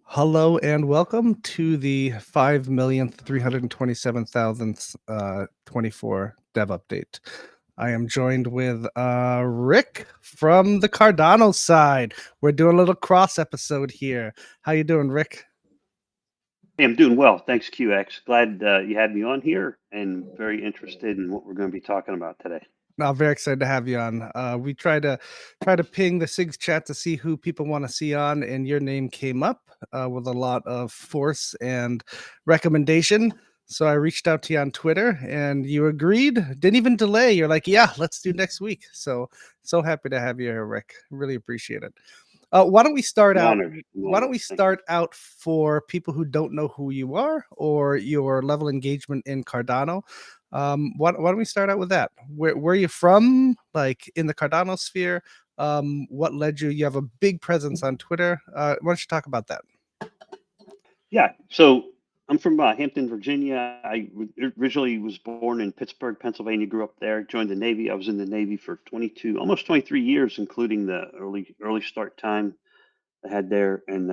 Hello and welcome to the 5,327,024 dev update. I am joined with Rick from the Cardano side. We're doing a little cross episode here. How you doing, Rick? Hey, I'm doing well. Thanks, QX. Glad you had me on here and very interested in what we're going to be talking about today. No, very excited to have you on. We try to ping the SIGs chat to see who people want to see on, and your name came up with a lot of force and recommendation. So I reached out to you on Twitter, and you agreed. Didn't even delay. You're like, "Yeah, let's do next week." So happy to have you here, Rick. Really appreciate it. Why don't we start out? Why don't we start out for people who don't know who you are or your level of engagement in Cardano? Why don't we start out with that? Where are you from? Like in the Cardano sphere? What led you? You have a big presence on Twitter. Why don't you talk about that? Yeah, so I'm from Hampton, Virginia. I originally was born in Pittsburgh, Pennsylvania. Grew up there. Joined the Navy. I was in the Navy for 22, almost 23 years, including the early start time I had there. And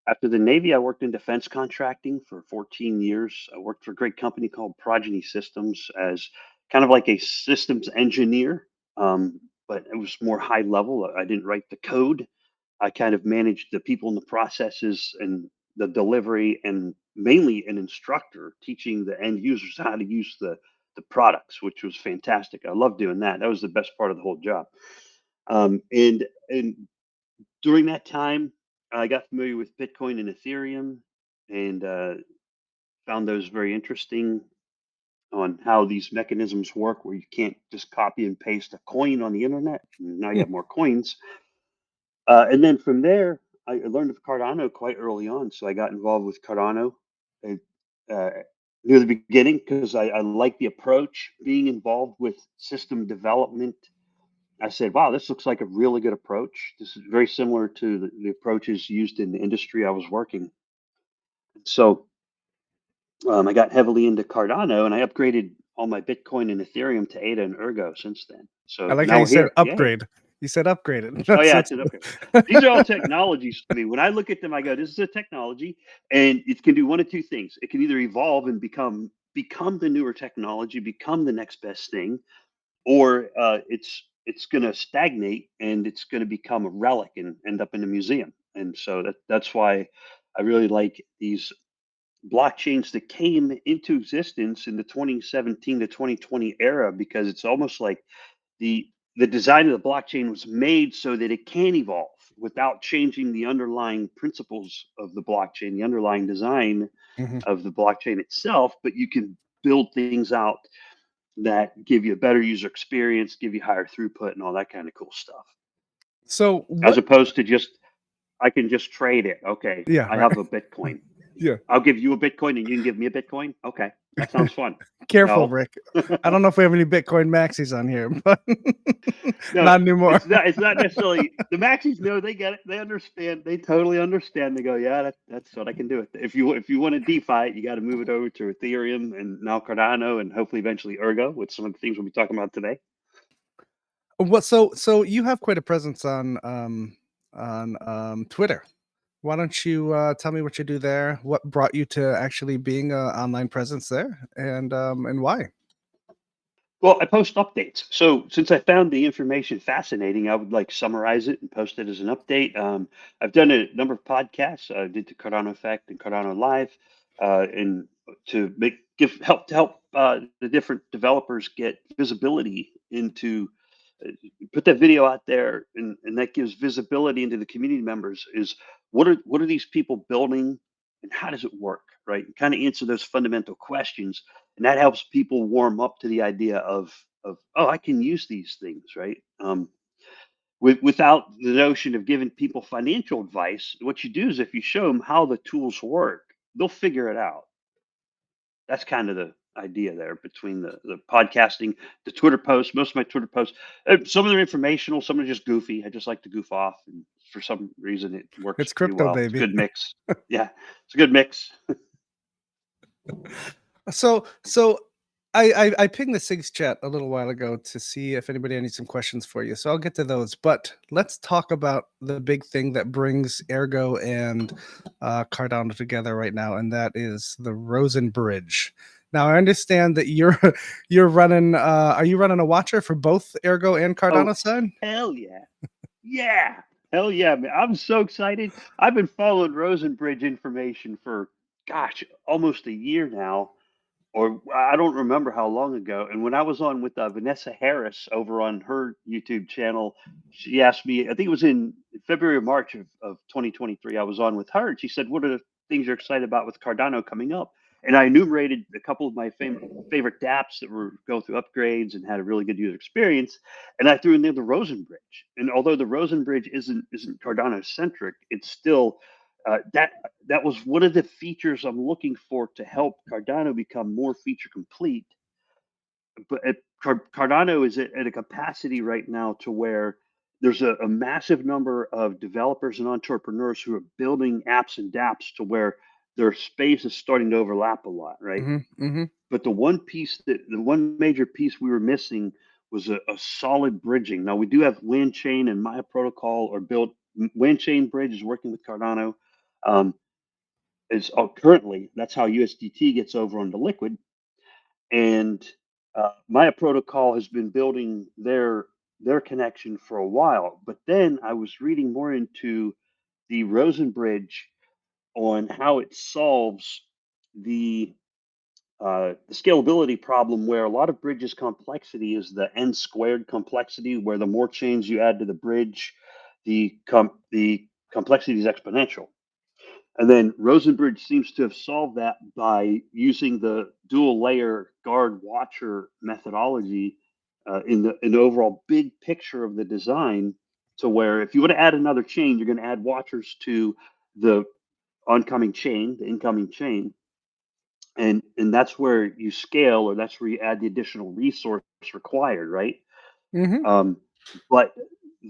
after the Navy, I worked in defense contracting for 14 years. I worked for a great company called Progeny Systems as kind of like a systems engineer, but it was more high level. I didn't write the code. I kind of managed the people and the processes and the delivery, and mainly an instructor teaching the end users how to use the products, which was fantastic. I loved doing that. That was the best part of the whole job. And during that time, I got familiar with Bitcoin and Ethereum, and found those very interesting on how these mechanisms work, where you can't just copy and paste a coin on the internet. And now you have more coins. And then from there, I learned of Cardano quite early on. So I got involved with Cardano uh, near the beginning because I like the approach, being involved with system development. I said, wow, this looks like a really good approach. This is very similar to the approaches used in the industry I was working. So I got heavily into Cardano, and I upgraded all my Bitcoin and Ethereum to ADA and Ergo since then. So I like how now you we're said here. upgrade. Yeah. You said upgraded. Oh yeah, it's an upgrade. These are all technologies to me. When I look at them, I go, "This is a technology, and it can do one of two things. It can either evolve and become the newer technology, become the next best thing, or it's going to stagnate and it's going to become a relic and end up in a museum." And so that's why I really like these blockchains that came into existence in the 2017 to 2020 era, because it's almost like the the design of the blockchain was made so that it can evolve without changing the underlying principles of the blockchain, the underlying design of the blockchain itself, but you can build things out that give you a better user experience, give you higher throughput and all that kind of cool stuff. So As opposed to just, I can just trade it. Okay, Yeah, I right. have a Bitcoin. Yeah. I'll give you a Bitcoin and you can give me a Bitcoin. Okay, that sounds fun. Careful, No. Rick. I don't know if we have any Bitcoin maxis on here, but No, not anymore. It's not necessarily the maxis. No, they get it. They understand. They totally understand. They go, yeah, that's what I can do with it. If you want to DeFi it, you got to move it over to Ethereum and now Cardano and hopefully eventually Ergo, with some of the things we'll be talking about today. What? So you have quite a presence on Twitter. Why don't you tell me what you do there? What brought you to actually being an online presence there, and why? Well, I post updates. So since I found the information fascinating, I would like summarize it and post it as an update. I've done a number of podcasts. I did the Cardano Effect and Cardano Live, and to help the different developers get visibility into, uh, put that video out there, and that gives visibility into the community members. Is what are these people building, and how does it work, right? Kind of answer those fundamental questions, and that helps people warm up to the idea of oh, I can use these things, right? Without the notion of giving people financial advice, what you do is if you show them how the tools work, they'll figure it out. That's kind of the idea there between the podcasting, the Twitter posts. Most of my Twitter posts, some of them are informational, some are just goofy. I just like to goof off, and for some reason it works It's pretty crypto, well. It's a baby. good mix. Yeah, it's a good mix. So I pinged the SIGs chat a little while ago to see if anybody had some questions for you. So I'll get to those. But let's talk about the big thing that brings Ergo and Cardano together right now, and that is the Rosen Bridge. Now I understand that you're running. Are you running a watcher for both Ergo and Cardano Oh, side? hell yeah. Yeah. Hell yeah, man. I'm so excited. I've been following Rosen Bridge information for, gosh, almost a year now, or I don't remember how long ago. And when I was on with Vanessa Harris over on her YouTube channel, she asked me, I think it was in February or March of 2023, I was on with her, and she said, what are the things you're excited about with Cardano coming up? And I enumerated a couple of my favorite dApps that were going through upgrades and had a really good user experience. And I threw in there the Rosen Bridge. And although the Rosen Bridge isn't Cardano centric, it's still that was one of the features I'm looking for to help Cardano become more feature complete. But Cardano is at a capacity right now to where there's a massive number of developers and entrepreneurs who are building apps and dApps to where their space is starting to overlap a lot, right? Mm-hmm. But the one major piece we were missing was a solid bridging. Now we do have WAN chain and Maya protocol are built. WAN chain bridge is working with Cardano. Um, currently that's how USDT gets over on the liquid, and Maya protocol has been building their connection for a while. But then I was reading more into the Rosen Bridge on how it solves the the scalability problem, where a lot of bridges complexity is the n squared complexity, where the more chains you add to the bridge, the complexity is exponential. And then Rosenbridge seems to have solved that by using the dual layer guard watcher methodology in the overall big picture of the design, to where if you want to add another chain, you're going to add watchers to the oncoming chain, the incoming chain, and that's where you scale, or that's where you add the additional resource required, right? Mm-hmm. Um, but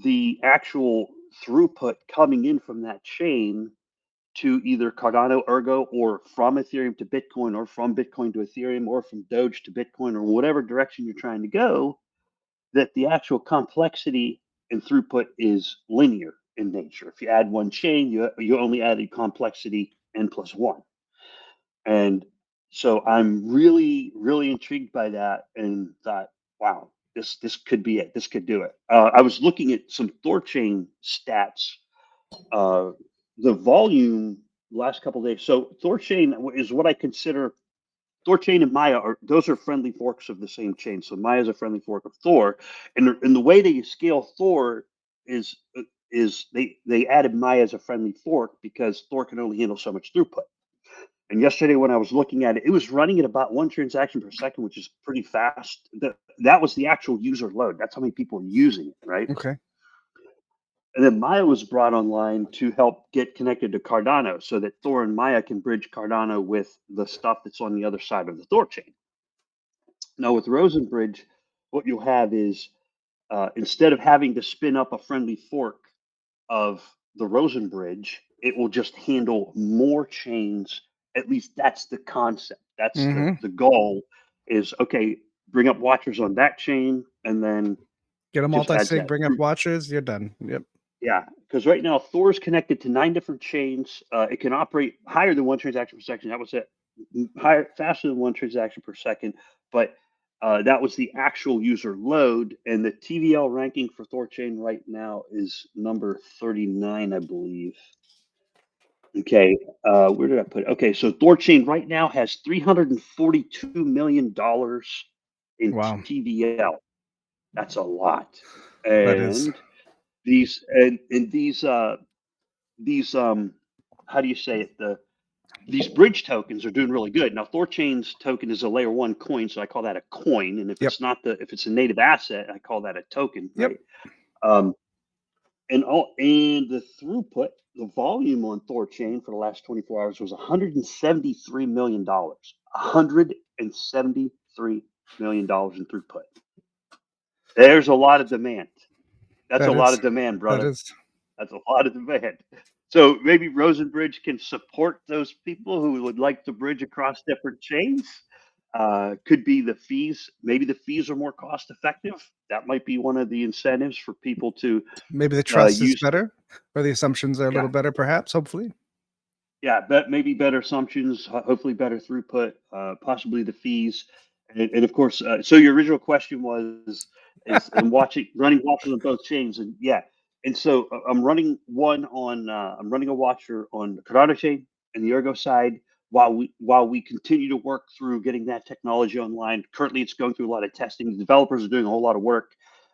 the actual throughput coming in from that chain to either Cardano, Ergo, or from Ethereum to Bitcoin, or from Bitcoin to Ethereum, or from Doge to Bitcoin, or whatever direction you're trying to go, that the actual complexity and throughput is linear in nature. If you add one chain, you only add a complexity n plus one. And so I'm really, really intrigued by that, and thought, wow, this could be it. This could do it. I was looking at some Thorchain stats, uh, the volume last couple of days. So Thorchain is what I consider. Thorchain and Maya are friendly forks of the same chain. So Maya is a friendly fork of Thor, and the way that you scale Thor is they added Maya as a friendly fork because Thor can only handle so much throughput. And yesterday, when I was looking at it, it was running at about one transaction per second, which is pretty fast. That was the actual user load. That's how many people are using it, right? Okay. And then Maya was brought online to help get connected to Cardano so that Thor and Maya can bridge Cardano with the stuff that's on the other side of the Thor chain. Now, with Rosen Bridge, what you'll have is instead of having to spin up a friendly fork of the Rosen Bridge, it will just handle more chains. At least that's the concept. That's Mm-hmm. the goal is, okay, bring up watchers on that chain and then Get a just adds multi-sig, that. bring up watchers, you're done. Yep. Yeah, because right now Thor's connected to 9 different chains. It can operate higher than one transaction per second. That was it. Higher, faster than one transaction per second. But that was the actual user load, and the TVL ranking for Thorchain right now is number 39, I believe. Okay, where did I put it? Okay, so Thorchain right now has $342 million in Wow. TVL. That's a lot. That is. And these how do you say it, these bridge tokens are doing really good. Now Thorchain's token is a layer one coin, so I call that a coin, and Yep. if it's a native asset, I call that a token, Yep. right? And the throughput, the volume on Thorchain for the last 24 hours was $173 million. $173 million in throughput. There's a lot of demand. That's a That lot is. of demand, That brother. is. That's a lot of demand. So maybe Rosenbridge can support those people who would like to bridge across different chains. Could be the fees. Maybe the fees are more cost effective. That might be one of the incentives for people to Maybe the trust is use. better, or the assumptions are a Yeah, little better, perhaps, hopefully. yeah, but maybe better assumptions, hopefully better throughput, possibly the fees, and of course. So your original question was, is I'm watching running watchers on both chains, and yeah, and so I'm running one on I'm running a watcher on the Cardano chain and the Ergo side while we continue to work through getting that technology online. Currently, it's going through a lot of testing. The developers are doing a whole lot of work,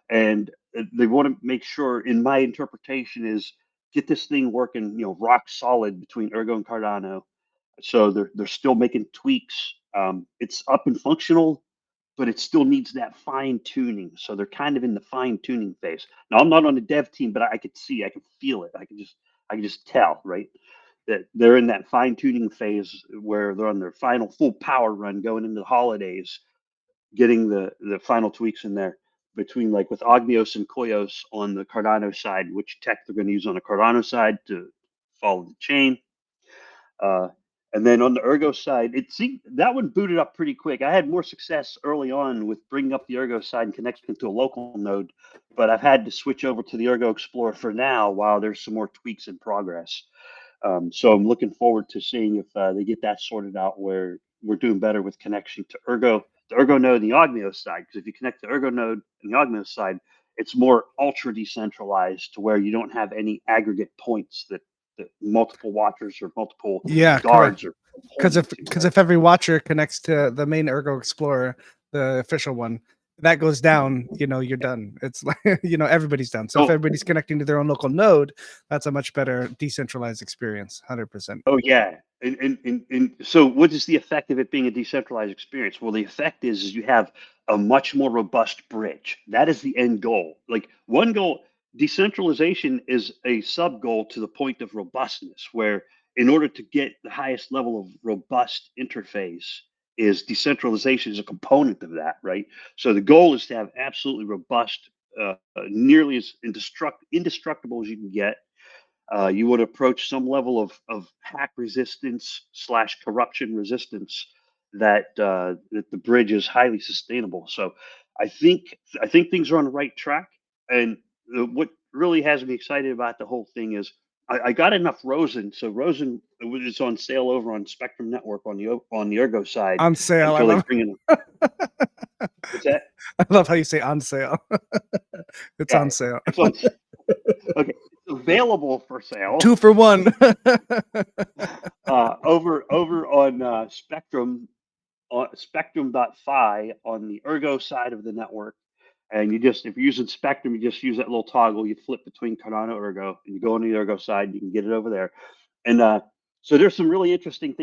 and they want to make sure. In my interpretation, is get this thing working, rock solid between Ergo and Cardano. So they're still making tweaks. It's up and functional, but it still needs that fine tuning. So they're kind of in the fine tuning phase. Now I'm not on the dev team, but I could see, I could feel it. I can just tell, right? That they're in that fine tuning phase where they're on their final full power run going into the holidays, getting the final tweaks in there between, like, with Ogmios and Koyos on the Cardano side, which tech they're going to use on the Cardano side to follow the chain. Uh, and then on the Ergo side, it seemed that one booted up pretty quick. I had more success early on with bringing up the Ergo side and connecting it to a local node, but I've had to switch over to the Ergo Explorer for now while there's some more tweaks in progress. So I'm looking forward to seeing if they get that sorted out where we're doing better with connection to the Ergo node and the Ogmeo side. Because if you connect the Ergo node and the Ogmeo side, it's more ultra decentralized to where you don't have any aggregate points that multiple watchers or multiple Yeah, correct. guards are Because pointing if to, because right? if every watcher connects to the main Ergo Explorer, the official one, that goes down, you're done. It's like, everybody's done. So if So everybody's connecting to their own local node, that's a much better decentralized experience, 100%. oh yeah, and so what is the effect of it being a decentralized experience? Well, the effect is you have a much more robust bridge. That is the end goal. Like, one goal, decentralization is a sub goal to the point of robustness, where in order to get the highest level of robust interface, is decentralization is a component of that, right? So the goal is to have absolutely robust, nearly as indestructible as you can get. You would approach some level of hack resistance slash corruption resistance that the bridge is highly sustainable. So I think things are on the right track. And what really has me excited about the whole thing is I got enough Rosen. So Rosen is on sale over on Spectrum Network on the Ergo side On sale. I until they love bring in. What's that? I love how you say on sale. It's Yeah, on sale. it's on. Okay, it's available for sale. 2 for 1. Over on Spectrum.fi on the Ergo side of the network. And if you're using Spectrum, you just use that little toggle. You flip between Cardano Ergo, and you go on the Ergo side. You can get it over there. And so there's some really interesting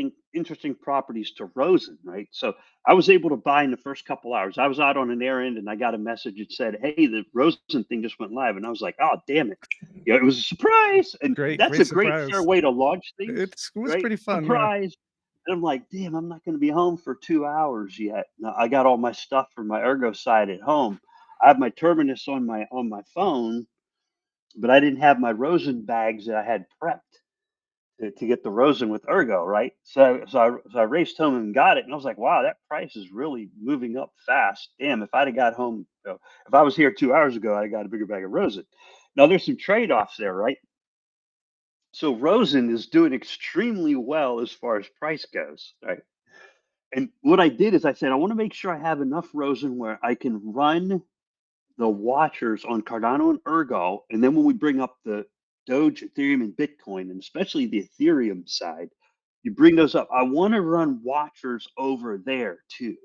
properties to Rosen, right? So I was able to buy in the first couple hours. I was out on an errand, and I got a message that said, "Hey, the Rosen thing just went live," and I was like, "Oh, damn it!" It was a surprise, and Great, that's great a great fair surprise. way to launch things, It was right? pretty fun, yeah. Surprise. And I'm like, damn, I'm not going to be home for 2 hours yet. Now, I got all my stuff from my Ergo side at home. I have my Terminus on my phone, but I didn't have my Rosen bags that I had prepped to get the Rosen with Ergo, right? So I raced home and got it, and I was like, wow, that price is really moving up fast. Damn, if I'd have got home, if I was here 2 hours ago, I got a bigger bag of Rosen. Now there's some trade offs there, right? So Rosen is doing extremely well as far as price goes, right? And what I did is I said, I want to make sure I have enough Rosen where I can run the watchers on Cardano and Ergo. And then when we bring up the Doge, Ethereum, and Bitcoin, and especially the Ethereum side, you bring those up. I want to run watchers over there too.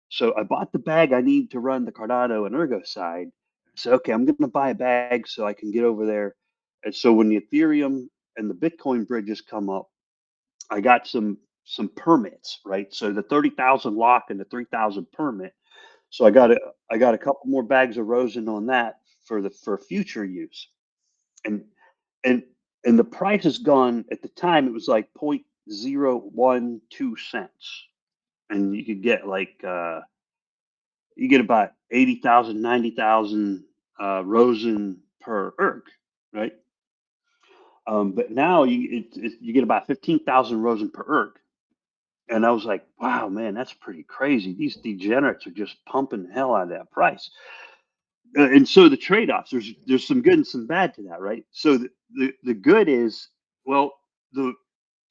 So I bought the bag I need to run the Cardano and Ergo side. So, okay, I'm going to buy a bag so I can get over there. And so when the Ethereum and the Bitcoin bridges come up, I got some permits, right? So the 30,000 lock and the 3,000 permit. So I got a couple more bags of rosin on that for future use. And and and the price has gone. At the time it was like 0.012 cents. And you get about 80,000, 90,000 rosin per erg, right? But now you get about 15,000 rosin per erg. And I was like, wow, man, that's pretty crazy. These degenerates are just pumping the hell out of that price. And so the trade-offs, there's some good and some bad to that, right? So the good is, well, the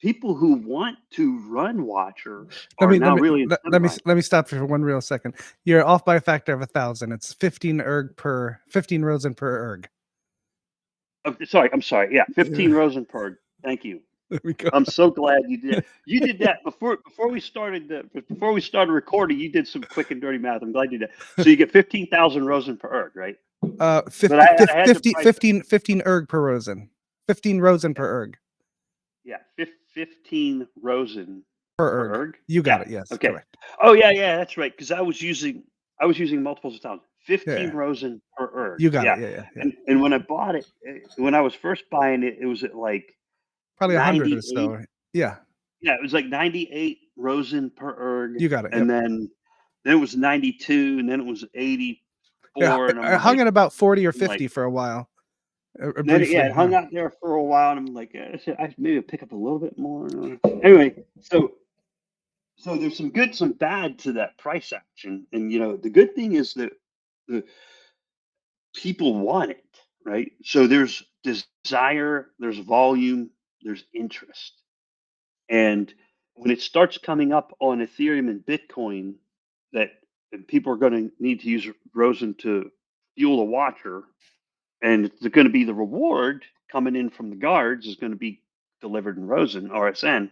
people who want to run watchers Let are me let now me really incentivized. let me stop you for one real second. You're off by a factor of 1,000. It's 15 Rosen per erg. Sorry, I'm sorry. Yeah, 15 Yeah, Rosen per. Thank you. there we go. I'm so glad you did. You did that before we started recording. You did some quick and dirty math. I'm glad you did. So you get 15,000 Rosen per erg, right? But 50, I had to price it. 15 erg per Rosen. 15 Rosen per erg. Yeah, 15 Rosen Per per erg. erg. You got Yeah. it. Yes, Okay. correct. Oh yeah, that's right. Because I was using multiples of thousands. Yeah, 15 yeah. Rosen per erg. You got Yeah. it. Yeah, yeah, yeah. And when I bought it, when I was first buying it, it was at like Probably 100 or 98. so. Yeah, Yeah, it was like 98 Rosen per erg, you got it. and Yep. then it was 92, and then it was Yeah, 84, and I I'm hung like, at about 40 or I'm like, 50 for a while, then yeah, briefly. it hung out there for a while, and I'm like, I maybe pick up a little bit more. Anyway, so there's some good, some bad to that price action, and the good thing is that the people want it, right? So there's desire, there's volume, there's interest. And when it starts coming up on Ethereum and Bitcoin, that and people are going to need to use Rosen to fuel a watcher, and it's going to be the reward coming in from the guards is going to be delivered in Rosen RSN.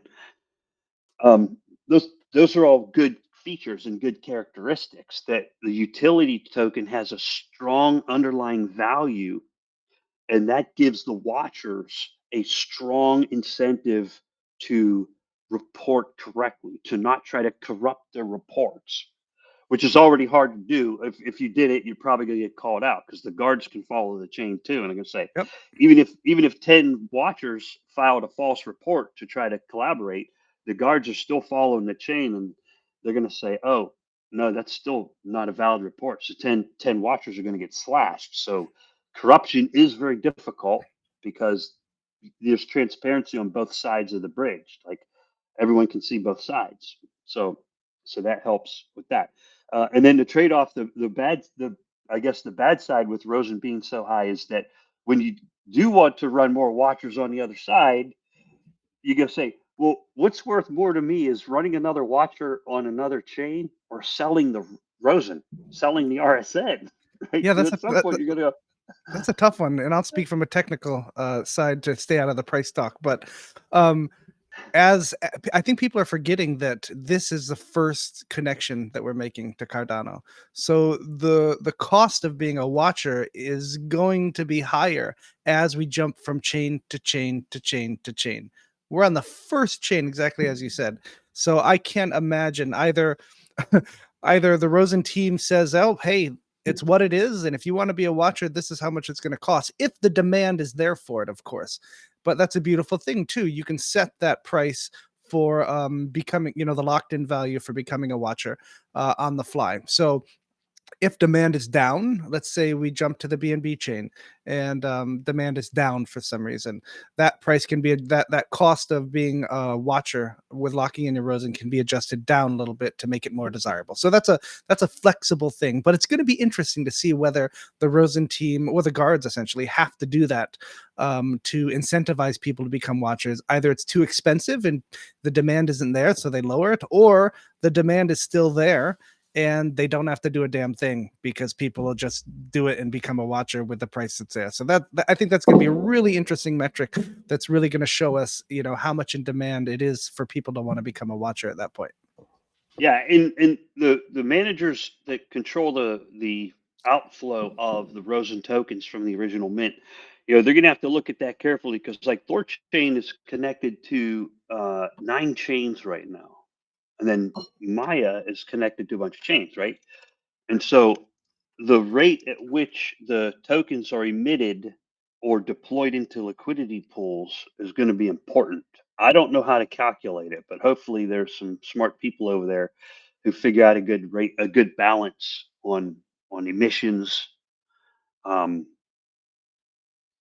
Um, those are all good features and good characteristics that the utility token has a strong underlying value, and that gives the watchers a strong incentive to report correctly, to not try to corrupt their reports, which is already hard to do. If you did it, you're probably going to get called out because the guards can follow the chain too. And I'm going to say, Yep. even if 10 watchers filed a false report to try to collaborate, the guards are still following the chain, and they're going to say, oh, no, that's still not a valid report. So ten watchers are going to get slashed. So corruption is very difficult because there's transparency on both sides of the bridge. Like everyone can see both sides. So that helps with that. And then the trade-off, the I guess the bad side with Rosen being so high is that when you do want to run more watchers on the other side, you go say, well, what's worth more to me is running another watcher on another chain or selling the Rosen, selling the RSN, right? Yeah, Because at some point you're gonna go, that's a tough one, and I'll speak from a technical side to stay out of the price talk. But um, I think people are forgetting that this is the first connection that we're making to Cardano. So the cost of being a watcher is going to be higher as we jump from chain to chain to chain to chain. We're on the first chain, exactly as you said. So I can't imagine either the Rosen team says, "Oh, hey, it's what it is, and if you want to be a watcher, this is how much it's going to cost." If the demand is there for it, of course. But that's a beautiful thing too. You can set that price for becoming, the locked in value for becoming a watcher on the fly. So if demand is down, let's say we jump to the BNB chain and demand is down for some reason, that price can be that cost of being a watcher with locking in your Rosen can be adjusted down a little bit to make it more desirable. So that's a flexible thing, but it's going to be interesting to see whether the Rosen team or the guards essentially have to do that to incentivize people to become watchers. Either it's too expensive and the demand isn't there, so they lower it, or the demand is still there and they don't have to do a damn thing because people will just do it and become a watcher with the price that's there. So I think that's going to be a really interesting metric that's really going to show us, how much in demand it is for people to want to become a watcher at that point. yeah, and the managers that control the outflow of the Rosen tokens from the original mint, they're gonna have to look at that carefully because like Thorchain is connected to 9 chains right now, and then Maya is connected to a bunch of chains, right? And so the rate at which the tokens are emitted or deployed into liquidity pools is going to be important. I don't know how to calculate it, but hopefully there's some smart people over there who figure out a good rate, a good balance on emissions, um,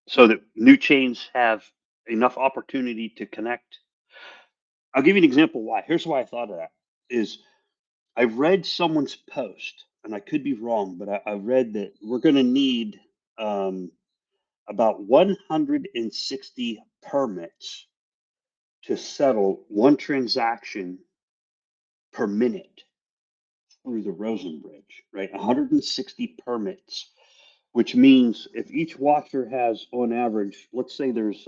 so that new chains have enough opportunity to connect. I'll give you an example why. Here's why I thought of that. Is I read someone's post, and I could be wrong, but I read that we're going to need about 160 permits to settle one transaction per minute through the Rosen Bridge, right? 160 permits, which means if each watcher has, on average, let's say there's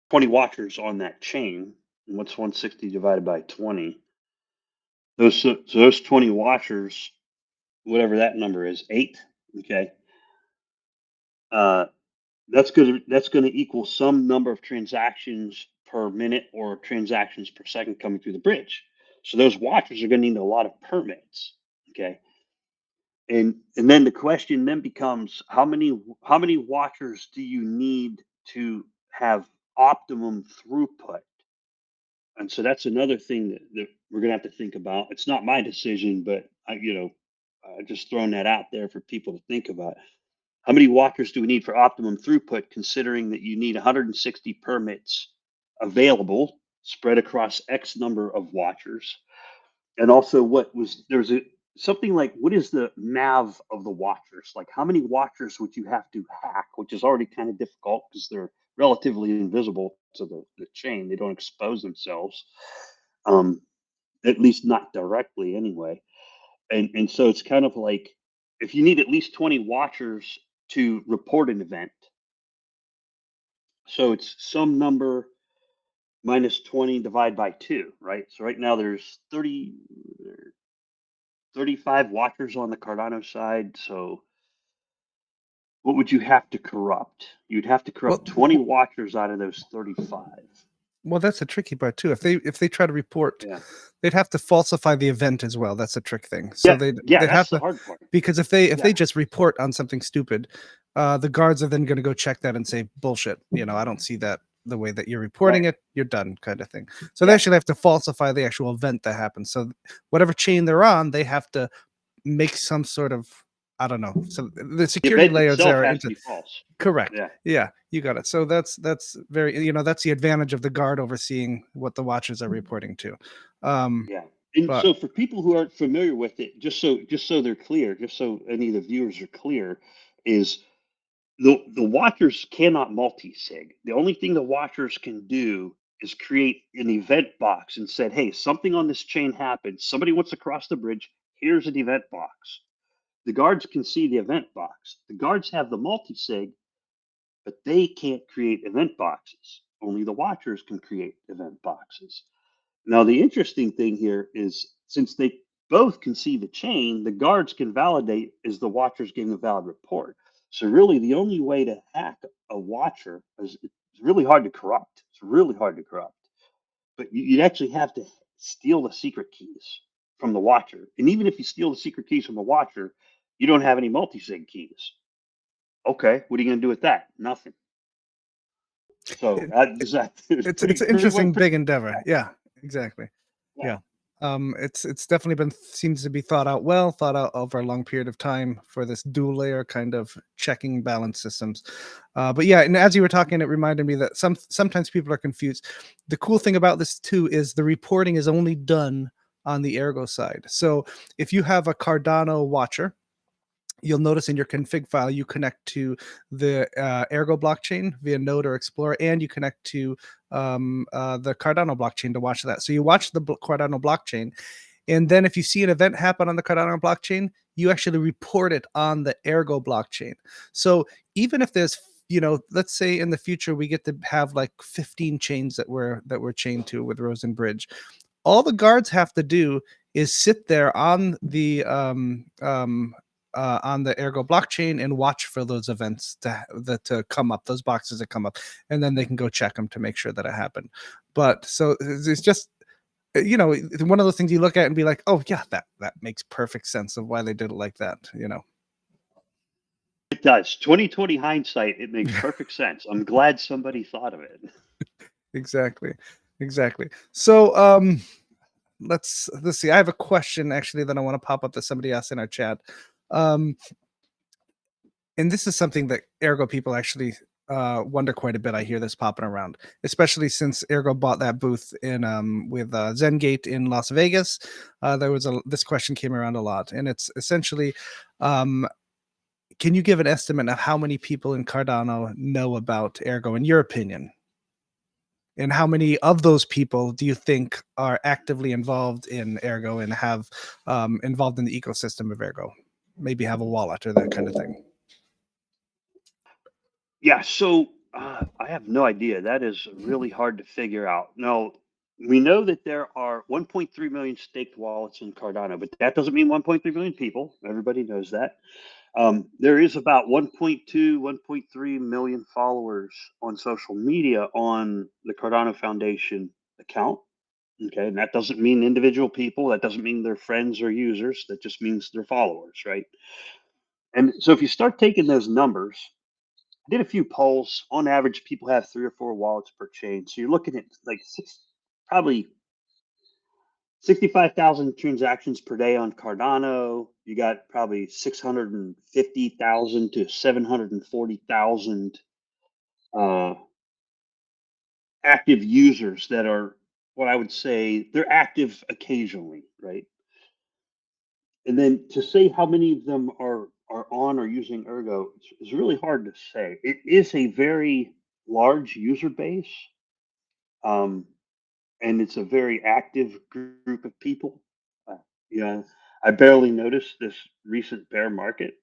20 watchers on that chain, and what's 160 divided by 20? Those 20 watchers, whatever that number is, 8. Okay, uh, that's gonna equal some number of transactions per minute or transactions per second coming through the bridge. So those watchers are gonna need a lot of permits. Okay, and then the question then becomes how many watchers do you need to have optimum throughput? And so that's another thing that we're gonna have to think about. It's not my decision, but just throwing that out there for people to think about. How many walkers do we need for optimum throughput, considering that you need 160 permits available spread across X number of watchers? And also, there's something like, what is the nav of the watchers? Like, how many watchers would you have to hack, which is already kind of difficult because they're relatively invisible to the chain. They don't expose themselves, um, at least not directly anyway. And so it's kind of like, if you need at least 20 watchers to report an event, so it's some number minus 20 divided by 2, right? So right now there's 35 watchers on the Cardano side. So what would you have to corrupt? You'd have to Well, corrupt 20 watchers out of those 35. well, that's a tricky part too. If they try to report, Yeah. they'd have to falsify the event as well. That's a trick thing. So Yeah. they'd Yeah. they'd have That's the to, hard part. because if they Yeah. just report on something stupid, the guards are then going to go check that and say bullshit. I don't see that the way that you're reporting Right. it. You're done, kind of thing. So they Yeah. actually have to falsify the actual event that happened. So whatever chain they're on, they have to make some sort of, I don't know. So the The security event layers itself there are has to into be false. correct. Yeah. Yeah, you got it. So that's very, that's the advantage of the guard overseeing what the watchers are reporting to. Yeah. And But so for people who aren't familiar with it, just so they're clear, just so any of the viewers are clear, is the watchers cannot multi-sig. The only thing the watchers can do is create an event box and said, hey, something on this chain happened. Somebody wants to cross the bridge. Here's an event box. The guards can see the event box. The guards have the multi-sig, but they can't create event boxes. Only the watchers can create event boxes. Now, the interesting thing here is, since they both can see the chain, the guards can validate is the watchers giving a valid report. So really, the only way to hack a watcher is, it's really hard to corrupt. It's really hard to corrupt. But you'd actually have to steal the secret keys from the watcher. And even if you steal the secret keys from the watcher, you don't have any multi-sig keys. Okay, what are you going to do with that? Nothing. So it, it's it's an pretty much interesting big endeavor. Yeah, exactly. yeah. Yeah. It's definitely been, seems to be thought out over a long period of time for this dual layer kind of checking balance systems. But yeah, and as you were talking, it reminded me that sometimes people are confused. The cool thing about this too is the reporting is only done on the Ergo side. So if you have a Cardano watcher, you'll notice in your config file you connect to the Ergo blockchain via Node or Explorer, and you connect to the Cardano blockchain to watch that. So you watch the Cardano blockchain, and then if you see an event happen on the Cardano blockchain, you actually report it on the Ergo blockchain. So even if there's, let's say in the future we get to have like 15 chains that we're chained to with Rosen Bridge, all the guards have to do is sit there on the Ergo blockchain and watch for those events to come up, those boxes that come up, and then they can go check them to make sure that it happened. But so it's just, one of those things you look at and be like, oh yeah, that makes perfect sense of why they did it like that. It does. 2020 hindsight, it makes perfect sense. I'm glad somebody thought of it. Exactly, exactly. So let's see. I have a question actually that I want to pop up that somebody asked in our chat. Um, and this is something that Ergo people actually wonder quite a bit. I hear this popping around, especially since Ergo bought that booth in with Zengate in Las Vegas. There was this question came around a lot, and it's essentially, um, can you give an estimate of how many people in Cardano know about Ergo, in your opinion? And how many of those people do you think are actively involved in Ergo and have involved in the ecosystem of Ergo? Maybe have a wallet or that kind of thing. Yeah, so I have no idea. That is really hard to figure out. Now, we know that there are 1.3 million staked wallets in Cardano, but that doesn't mean 1.3 million people. Everybody knows that. There is about 1.2, 1.3 million followers on social media on the Cardano Foundation account. Okay, and that doesn't mean individual people. That doesn't mean they're friends or users. That just means they're followers, right? And so if you start taking those numbers, I did a few polls. On average, people have 3 or 4 wallets per chain. So you're looking at like probably 65,000 transactions per day on Cardano. You got probably 650,000 to 740,000 uh, active users that are what I would say they're active occasionally, right? And then to say how many of them are on or using Ergo is really hard to say. It is a very large user base, um, and it's a very active group of people. Uh, yeah, I barely noticed this recent bear market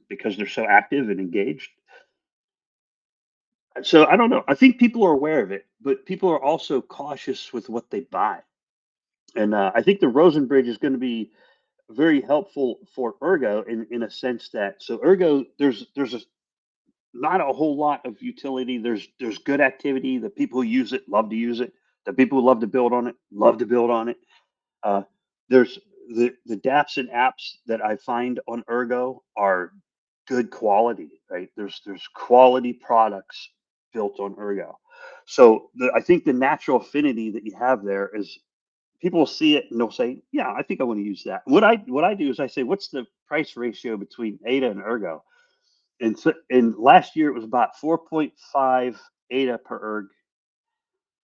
because they're so active and engaged. So I don't know. I think people are aware of it, but people are also cautious with what they buy. And I think the Rosen Bridge is going to be very helpful for Ergo in a sense that so Ergo there's a not a whole lot of utility. There's good activity. The people who use it love to use it. The people who love to build on it love to build on it. Uh, there's the dApps and apps that I find on Ergo are good quality, right? There's quality products built on Ergo. So I think the natural affinity that you have there is people will see it and they'll say, "Yeah, I think I want to use that." What I do is I say, "What's the price ratio between ADA and Ergo?" And so, and last year it was about 4.5 ADA per erg,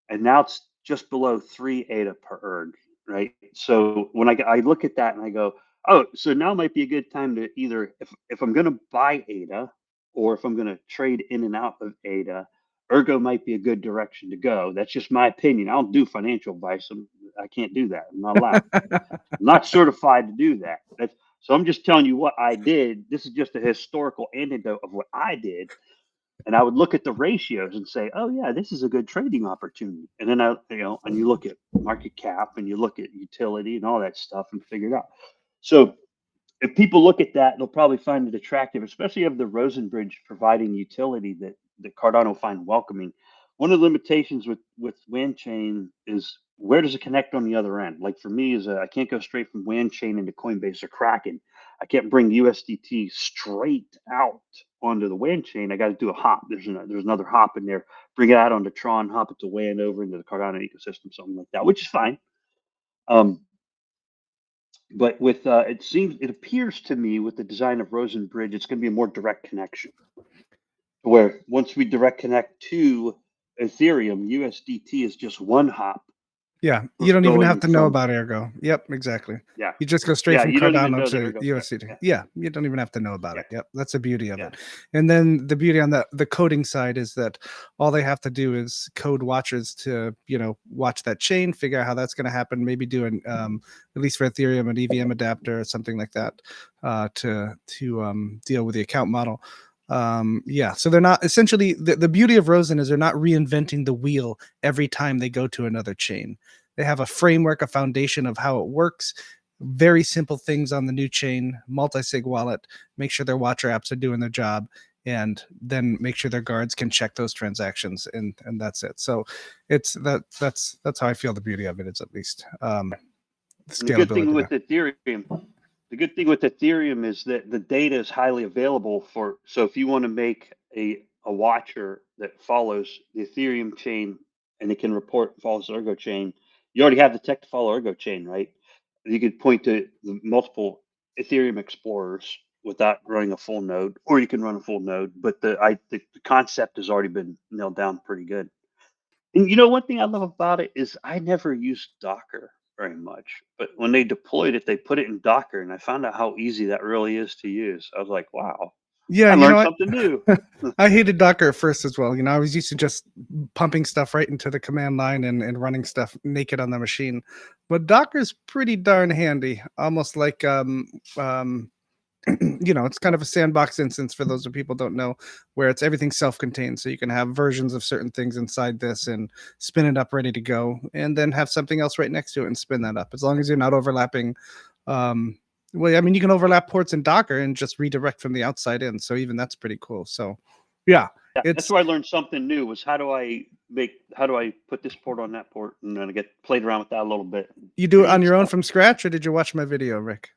and now it's just below 3 ADA per erg, right? So when I look at that and I go, "Oh, so now might be a good time to either if I'm going to buy ADA or if I'm going to trade in and out of ADA." Ergo might be a good direction to go. That's just my opinion. I don't do financial advice. I can't do that. I'm not allowed. I'm not certified to do that. So I'm just telling you what I did. This is just a historical anecdote of what I did. And I would look at the ratios and say, oh yeah, this is a good trading opportunity. And then and you look at market cap and you look at utility and all that stuff and figure it out. So if people look at that, they'll probably find it attractive, especially of the Rosen Bridge providing utility that Cardano find welcoming. One of the limitations with WAN chain is where does it connect on the other end? Like for me, I can't go straight from WAN chain into Coinbase or Kraken. I can't bring USDT straight out onto the WAN chain. I got to do a hop. There's another hop in there. Bring it out onto Tron, hop it to WAN over into the Cardano ecosystem, something like that, which is fine. Um, but with it appears to me with the design of Rosen Bridge, it's going to be a more direct connection. Where once we direct connect to Ethereum, USDT is just one hop Yeah, you don't even have going to know from about Ergo. Yep, exactly. yeah, You just go straight yeah. from You don't even Cardano know the to Ergo stack. USDT. Yeah, Yeah, you don't even have to know about yeah, it. Yep, that's the beauty of yeah. it. And then the beauty on the coding side is that all they have to do is code watchers to, watch that chain, figure out how that's going to happen, maybe do an at least for Ethereum an EVM adapter or something like that to deal with the account model. Yeah, so they're not essentially the beauty of Rosen is they're not reinventing the wheel every time they go to another chain. They have a framework, a foundation of how it works. Very simple things on the new chain, multi-sig wallet. Make sure their watcher apps are doing their job, and then make sure their guards can check those transactions, and that's it. So, that's how I feel the beauty of it is at least the And the good thing scalability with there. Ethereum, is that the data is highly available for. So if you want to make a watcher that follows the Ethereum chain and it can report follows the Ergo chain, you already have the tech to follow Ergo chain, right? You could point to the multiple Ethereum explorers without running a full node, or you can run a full node. But the concept has already been nailed down pretty good. And one thing I love about it is I never used Docker very much, but when they deployed it, they put it in Docker, and I found out how easy that really is to use. I was like, wow, Yeah, I you know learned what? something new. I hated Docker at first as well. I was used to just pumping stuff right into the command line and running stuff naked on the machine. But Docker's pretty darn handy, almost like it's kind of a sandbox instance for those of people who don't know, where it's everything self-contained. So you can have versions of certain things inside this and spin it up ready to go, and then have something else right next to it and spin that up. As long as you're not overlapping. Well, I mean, you can overlap ports in Docker and just redirect from the outside in. So even that's pretty cool. So yeah, Yeah, that's it's where I learned something new. Was how do I put this port on that port, and then I get played around with that a little bit. you do it Pretty on neat your own stuff. from scratch, or did you watch my video, Rick?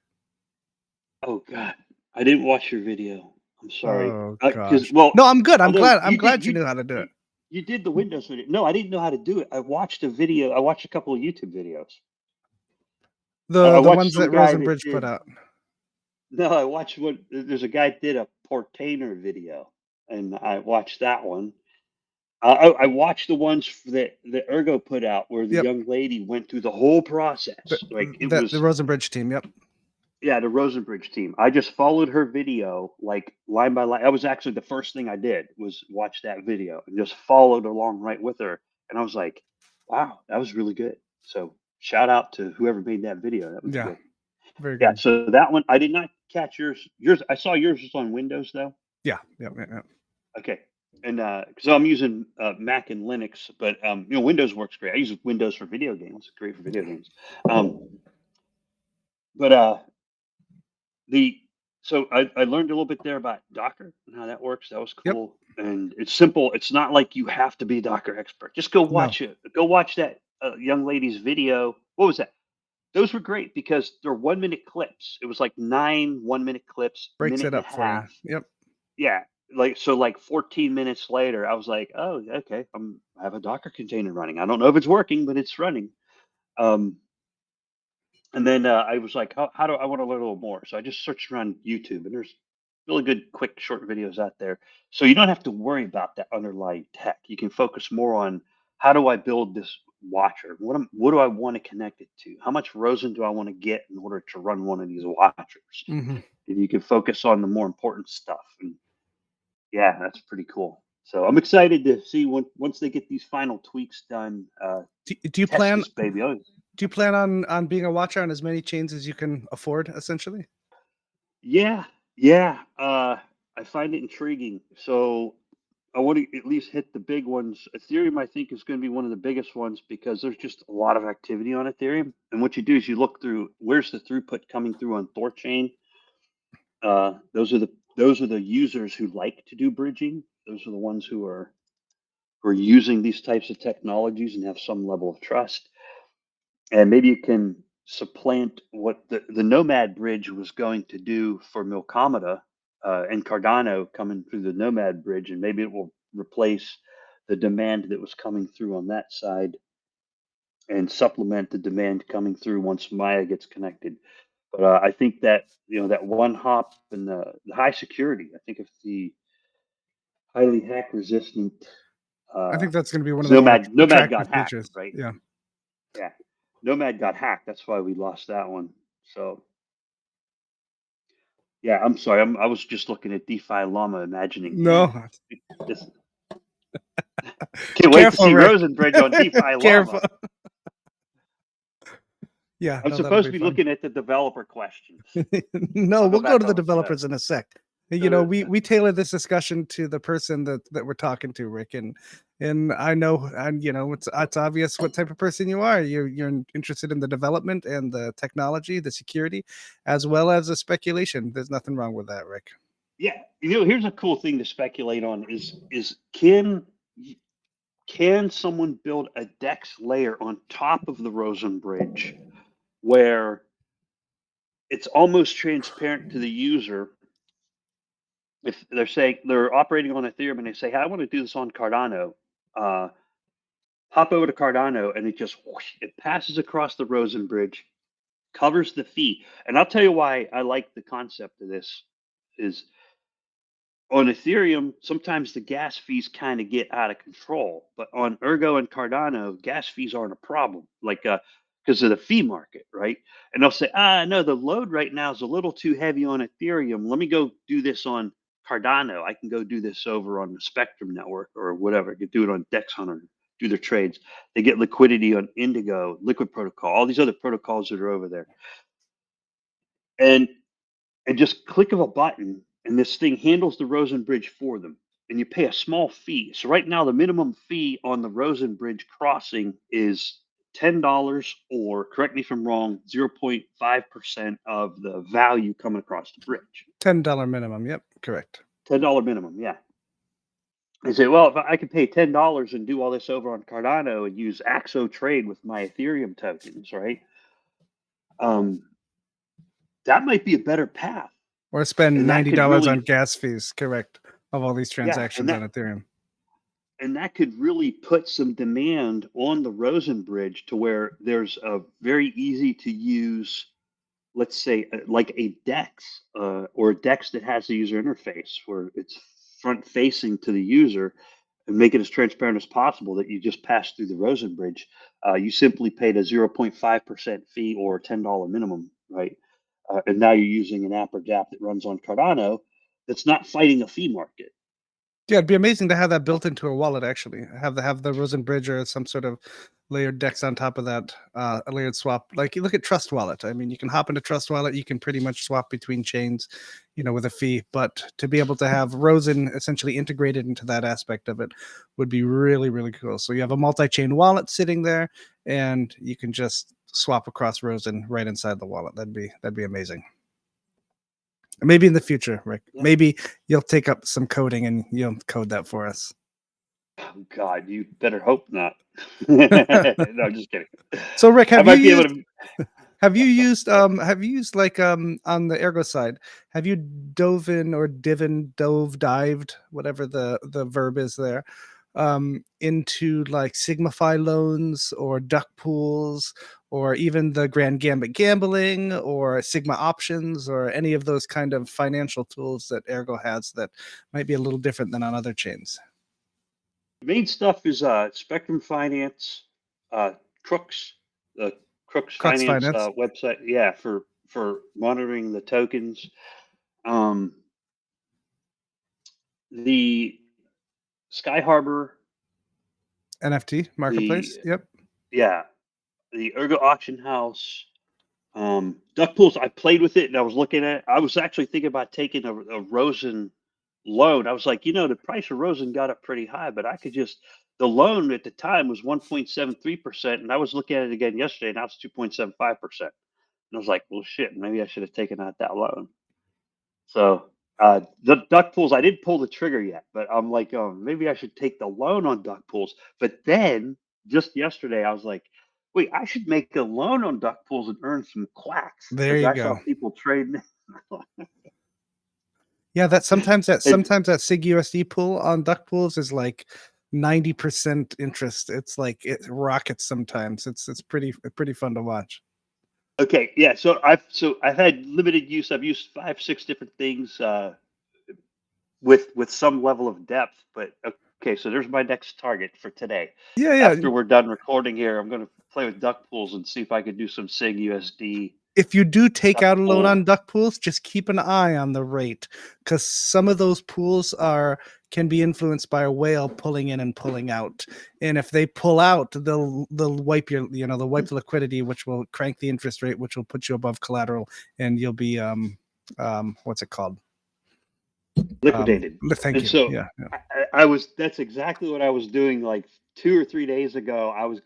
Oh God, I didn't watch your video. I'm sorry. Oh Because gosh. No, I'm good. I'm although glad. I'm you did glad you knew how to do you, it. you did the Windows video. No, I didn't know how to do it. I watched a video. I watched a couple of YouTube videos. I The watched ones some that guy Rosen that Bridge put did. out. No, I watched what there's a guy that did a Portainer video, and I watched that one. I watched the ones that Ergo put out where the Yep. young lady went through the whole process. Like it The was, Rosen Bridge team. Yep. yeah, the Rosen Bridge team. I just followed her video like line by line. That was actually the first thing I did was watch that video and just followed along right with her. And I was like, wow, that was really good. So shout out to whoever made that video. That was Yeah. good. Very Yeah. good. So that one I did not catch yours. I saw yours was on Windows though. Yeah. Yep. Yep. Yep. Okay. And so I'm using Mac and Linux, but Windows works great. I use Windows for video games. Great for video games. Um, but the so I learned a little bit there about Docker and how that works. That was Yep. cool, and it's simple. It's not like you have to be a Docker expert. Just go No. watch it. Go watch that young lady's video. What was that? Those were great because they're 1 minute clips. It was like 9 1 minute clips, Breaks minute it and a up for you. half. Yep. Yeah, like 14 minutes later, I was like, oh, okay, I have a Docker container running. I don't know if it's working, but it's running. Um, and then I was like, how do I want to learn a little more? So I just searched around YouTube, and there's really good, quick, short videos out there. So you don't have to worry about that underlying tech. You can focus more on how do I build this watcher? What do I want to connect it to? How much Rosen do I want to get in order to run one of these watchers? Hmm. And you can focus on the more important stuff. And yeah, that's pretty cool. So I'm excited to see once they get these final tweaks done. Do you Test plan? this baby. Oh, Do you plan on being a watcher on as many chains as you can afford, essentially? yeah, yeah. I find it intriguing. So I want to at least hit the big ones. Ethereum, I think, is going to be one of the biggest ones because there's just a lot of activity on Ethereum. And what you do is you look through where's the throughput coming through on Thorchain. Those are the users who like to do bridging. Those are the ones who are using these types of technologies and have some level of trust. And maybe you can supplant what the Nomad bridge was going to do for Milkomeda and Cardano coming through the Nomad bridge, and maybe it will replace the demand that was coming through on that side and supplement the demand coming through once Maya gets connected. But I think that that one hop and the high security. I think if the highly hack resistant I think that's going to be one of because the more Nomad attractive got hacked, features. right? Yeah. Yeah, Nomad got hacked. That's why we lost that one. So yeah, I'm sorry. I was just looking at DeFi Llama, imagining, man, No. this can't wait to Careful, see Rick. Rosenbridge on DeFi Careful. Llama. Yeah. I'm No, that'll supposed to be be fun. looking at the developer questions. No, I'll go we'll go back to the on. developers in a sec. Uh, We tailor this discussion to the person that we're talking to, Rick, and I know, and it's obvious what type of person you are. You're interested in the development and the technology, the security, as well as the speculation. There's nothing wrong with that, Rick. yeah, here's a cool thing to speculate on: is can someone build a DEX layer on top of the Rosen Bridge where it's almost transparent to the user if they're saying they're operating on Ethereum and they say, "Hey, I want to do this on Cardano." Uh, Hop over to Cardano, and it just whoosh, it passes across the Rosen Bridge, covers the fee. And I'll tell you why I like the concept of this. is on Ethereum, sometimes the gas fees kind of get out of control, but on Ergo and Cardano, gas fees aren't a problem, like because of the fee market, right? And they'll say, no, the load right now is a little too heavy on Ethereum. Let me go do this on Cardano. I can go do this over on the Spectrum network or whatever. I could do it on Dex Hunter, do their trades. They get liquidity on Indigo, Liquid Protocol, all these other protocols that are over there, and just click of a button, and this thing handles the Rosen Bridge for them. And you pay a small fee. So right now, the minimum fee on the Rosen Bridge crossing is $10, or correct me if I'm wrong, 0.5% of the value coming across the bridge. $10 minimum. Yep, correct. $10 minimum, yeah. I say, well, if I could pay $10 and do all this over on Cardano and use Axo Trade with my Ethereum tokens, right? That might be a better path. Or spend And that could $90 really, on gas fees, correct, of all these yeah, transactions on Ethereum. and that could really put some demand on the Rosen Bridge to where there's a very easy to use, let's say, like a DEX or a DEX that has a user interface where it's front facing to the user, and make it as transparent as possible that you just pass through the Rosen Bridge. You simply paid a 0.5% fee or $10 minimum, right? And now you're using an app or dApp that runs on Cardano that's not fighting a fee market. Yeah, it'd be amazing to have that built into a wallet. Actually, have the Rosen Bridge or some sort of layered DEX on top of that, a layered swap. Like you look at Trust Wallet. I mean, you can hop into Trust Wallet. You can pretty much swap between chains, with a fee. But to be able to have Rosen essentially integrated into that aspect of it would be really, really cool. So you have a multi-chain wallet sitting there, and you can just swap across Rosen right inside the wallet. That'd be amazing. Maybe in the future, Rick. Yeah. Maybe you'll take up some coding and you'll code that for us. Oh, God, you better hope not. No, I'm just kidding. So, Rick, I have might you be able used to. like on the Ergo side, have you dove in or dived, whatever the verb is there, into like SigmaFi loans or duck pools or even the Grand Gambit gambling or Sigma options or any of those kind of financial tools that Ergo has that might be a little different than on other chains? The main stuff is Spectrum Finance, Crux, the Crux Crux Finance Finance. website. Yeah, for monitoring the tokens. The Sky Harbor, NFT marketplace. the Yep. yeah, the Ergo Auction House, duck pools. I played with it and I was looking at it. I was actually thinking about taking a Rosen loan. I was like, the price of Rosen got up pretty high, but I could just, the loan at the time was 1.73%. And I was looking at it again yesterday, and now it's 2.75%. And I was like, well, shit, maybe I should have taken out that loan. So the duck pools, I didn't pull the trigger yet, but I'm like, oh, maybe I should take the loan on duck pools. But then just yesterday, I was like, wait, I should make a loan on duck pools and earn some quacks There because you I saw go. people trading. Yeah, sometimes that And SIG USD pool on duck pools is like 90% interest. It's like it rockets sometimes. It's pretty fun to watch. okay, yeah. So I've had limited use. I've used 5, 6 different things with some level of depth. But okay, so there's my next target for today. Yeah, yeah. After we're done recording here, I'm going to play with duck pools and see if I could do some SIG USD. If you do take Duck out a loan pool. on duck pools, just keep an eye on the rate because some of those pools can be influenced by a whale pulling in and pulling out. And if they pull out, they'll wipe they'll wipe the liquidity, which will crank the interest rate, which will put you above collateral, and you'll be what's it called? Liquidated. Thank And you. so Yeah. that's exactly what I was doing like 2 or 3 days ago. I was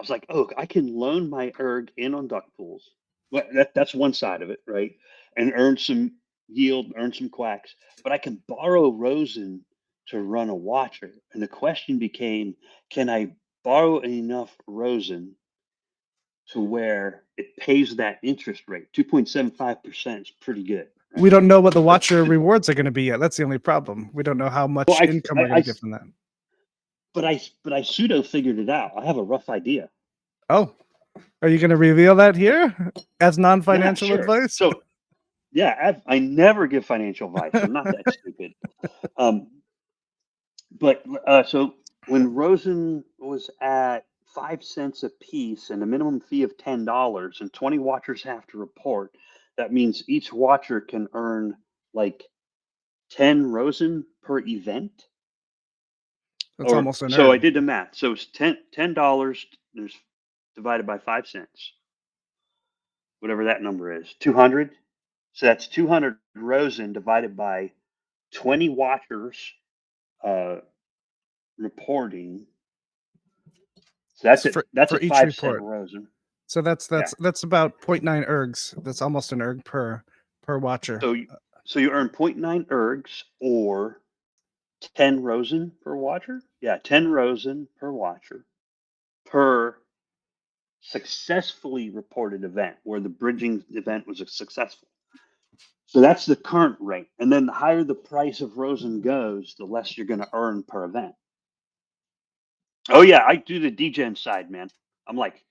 like, oh, I can loan my erg in on duck pools. Well, that's one side of it, right? And earn some yield, earn some quacks. But I can borrow Rosen to run a watcher. And the question became, can I borrow enough Rosen to where it pays that interest rate? 2.75% is pretty good. Right? We don't know what the watcher rewards are going to be yet. That's the only problem. We don't know how Well, much income we're going to get from that. But I pseudo figured it out. I have a rough idea. Oh, are you going to reveal that here as non-financial Yeah, sure. advice? So Yeah, I never give financial advice. I'm not that stupid. But so when Rosen was at 5 cents a piece and a minimum fee of $10 and 20 watchers have to report, that means each watcher can earn like 10 Rosen per event. That's Or almost an so I erg. did the math. So it's $10 there's divided by 5 cents, whatever that number is, 200. So that's 200 Rosen divided by 20 watchers uh, reporting. So that's it. That's a For each 5 cent report. Rosen. So Yeah. that's about 0.9 ergs. That's almost an erg per watcher. So you earn 0.9 ergs or 10 Rosen per watcher. Yeah, 10 Rosen per watcher per successfully reported event where the bridging event was a successful. So that's the current rate. And then the higher the price of Rosen goes, the less you're going to earn per event. Oh yeah, I do the degen side, man. I'm like,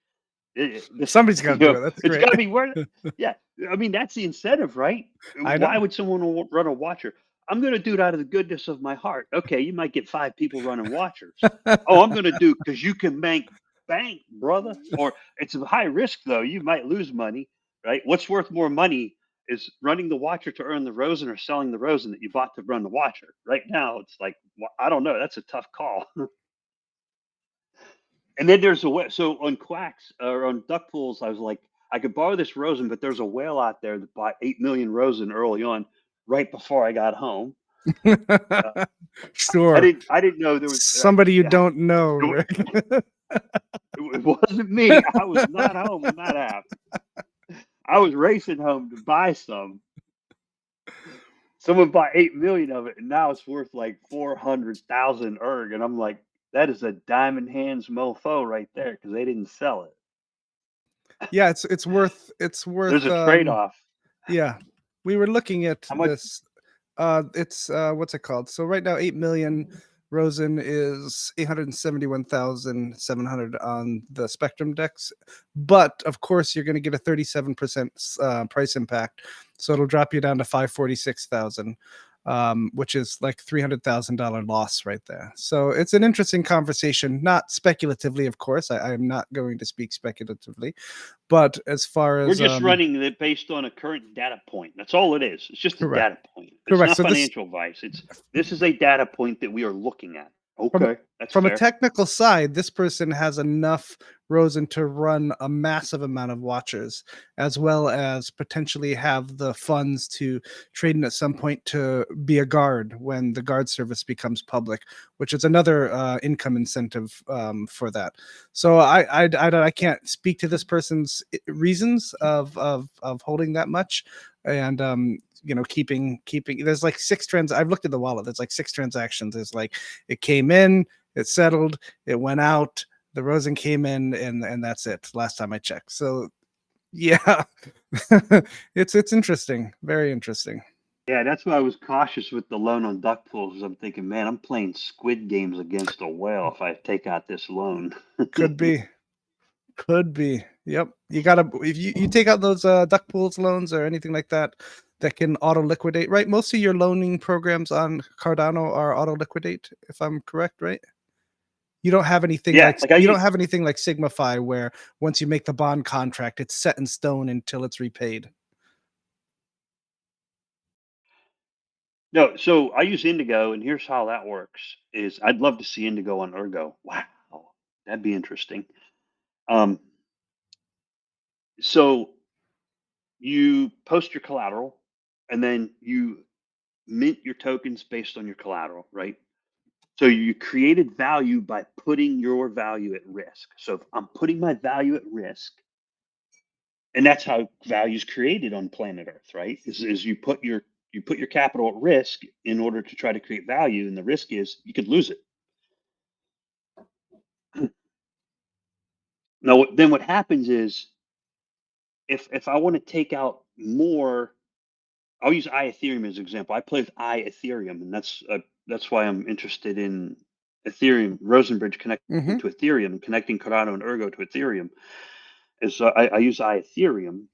this, Somebody's got to do it. That's it's great. got to be worth it. Yeah, I mean that's the incentive, right? I Why know. would someone run a watcher? I'm going to do it out of the goodness of my heart. Okay, you might get 5 people running watchers. Oh, I'm going to do because you can make bank, brother. Or it's a high risk though. You might lose money, right? What's worth more money is running the watcher to earn the Rosen or selling the Rosen that you bought to run the watcher. Right now, it's like I don't know. That's a tough call. And then there's a whale. So on quacks or on duck pools, I was like, I could borrow this Rosen, but there's a whale out there that bought 8 million Rosen early on, right before I got home. Uh, Sure. I didn't know there was. Somebody you Yeah, don't know, Rick. it wasn't me. I was not home when that happened. I was racing home to buy some. Someone bought 8 million of it, and now it's worth like 400,000 erg. And I'm like, that is a diamond hands mofo right there because they didn't sell it. Yeah, it's There's worth a trade off. yeah. We were looking at How much? this. It's what's it called? So right now, 8 million Rosen is 871,700 on the Spectrum Dex, but of course you're going to get a 37% price impact, so it'll drop you down to 546,000. Which is like $300,000 loss right there. So it's an interesting conversation, not speculatively, of course. I am not going to speak speculatively, but as far We're as just running it based on a current data point. That's all it is. It's just a correct, data point. It's correct. not So this financial advice. This is a data point that we are looking at. from Okay, that's from a fair. technical side, this person has enough Rosen to run a massive amount of watchers, as well as potentially have the funds to trade in at some point to be a guard when the guard service becomes public, which is another income incentive for that. So I can't speak to this person's reasons of holding that much, and keeping there's like 6 trends. I've looked at the wallet. There's like 6 transactions. There's like it came in, it settled, it went out, the Rosen came in, and that's it. Last time I checked. So yeah, it's interesting, very interesting. Yeah, that's why I was cautious with the loan on duck pools. I'm thinking, man, I'm playing Squid Games against a whale if I take out this loan. Could be, could be. Yep, you gotta if you take out those duck pools loans or anything like that that can auto liquidate. Right, most of your loaning programs on Cardano are auto liquidate, if I'm correct, right? You don't have anything Yeah, like like I you don't use have anything like SigmaFi where once you make the bond contract, it's set in stone until it's repaid. no, so I use Indigo, and here's how that works: is I'd love to see Indigo on Ergo. Wow, that'd be interesting. Um, so you post your collateral, and then you mint your tokens based on your collateral, right? So you created value by putting your value at risk. So if I'm putting my value at risk, and that's how value is created on planet Earth, right? Is you put your capital at risk in order to try to create value, and the risk is you could lose it. Now, then what happens is if I want to take out more, I'll use I Ethereum as an example. I play with I Ethereum, and that's why I'm interested in Ethereum, Rosen Bridge connecting Mhm. to Ethereum, and connecting Cardano and Ergo to Ethereum. Is I use I Ethereum,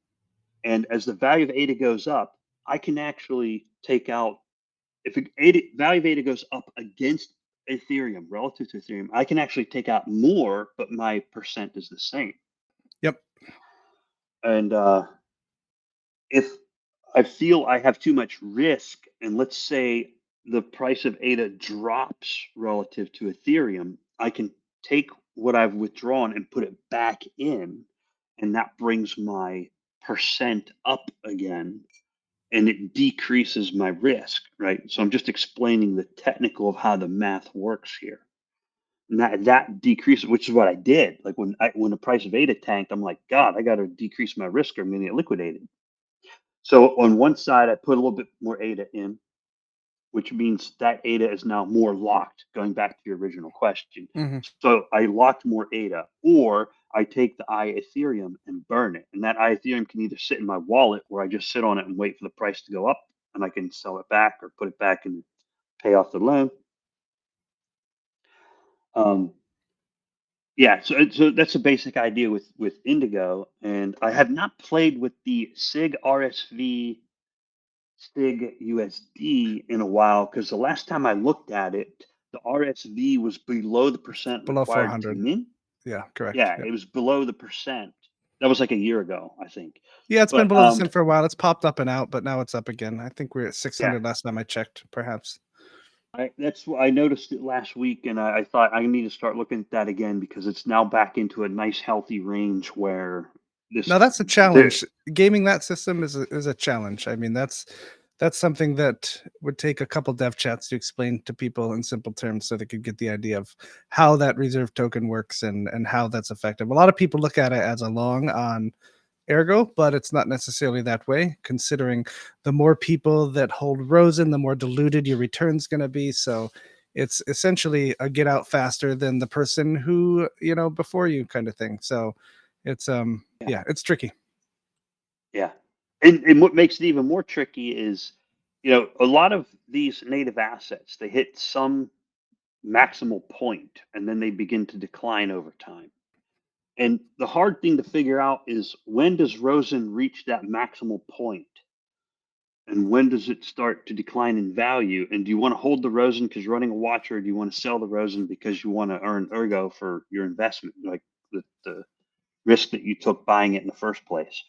and as the value of ADA goes up, I can actually take out if value of ADA goes up against Ethereum relative to Ethereum, I can actually take out more, but my percent is the same. Yep. And if I feel I have too much risk, and let's say the price of ADA drops relative to Ethereum, I can take what I've withdrawn and put it back in, and that brings my percent up again, and it decreases my risk, right? So I'm just explaining the technical of how the math works here. And that decreases, which is what I did. Like when the price of ADA tanked, I'm like, God, I got to decrease my risk or I'm going to get liquidated. So on one side, I put a little bit more ADA in, which means that ADA is now more locked, going back to your original question. Hmm. So I locked more ADA, or I take the I Ethereum and burn it. And that I Ethereum can either sit in my wallet where I just sit on it and wait for the price to go up and I can sell it back or put it back and pay off the loan. Um, yeah, so that's the basic idea with Indigo. And I have not played with the SIG RSV SIG USD in a while because the last time I looked at it, the RSV was below the percent Below required to 400. mint. Yeah, correct. Yeah, Yep. it was below the percent. That was like a year ago, I think. Yeah, it's been But below the cent for a while. It's popped up and out, but now it's up again. I think we're at yeah, 600 last time I checked, perhaps. that's what I noticed it last week, and I thought I need to start looking at that again because it's now back into a nice healthy range where Now this that's a there. challenge. Gaming that system is a challenge. I mean, that's something that would take a couple dev chats to explain to people in simple terms so they could get the idea of how that reserve token works and how that's effective. A lot of people look at it as a long on Ergo, but it's not necessarily that way, considering the more people that hold Rosen, the more diluted your return's going to be. So it's essentially a get out faster than the person who, before you kind of thing. So it's Yeah, yeah, it's tricky. yeah. And what makes it even more tricky is, a lot of these native assets, they hit some maximal point and then they begin to decline over time. And the hard thing to figure out is when does Rosen reach that maximal point? And when does it start to decline in value? And do you want to hold the Rosen because you're running a watch, or do you want to sell the Rosen because you want to earn Ergo for your investment, like the risk that you took buying it in the first place?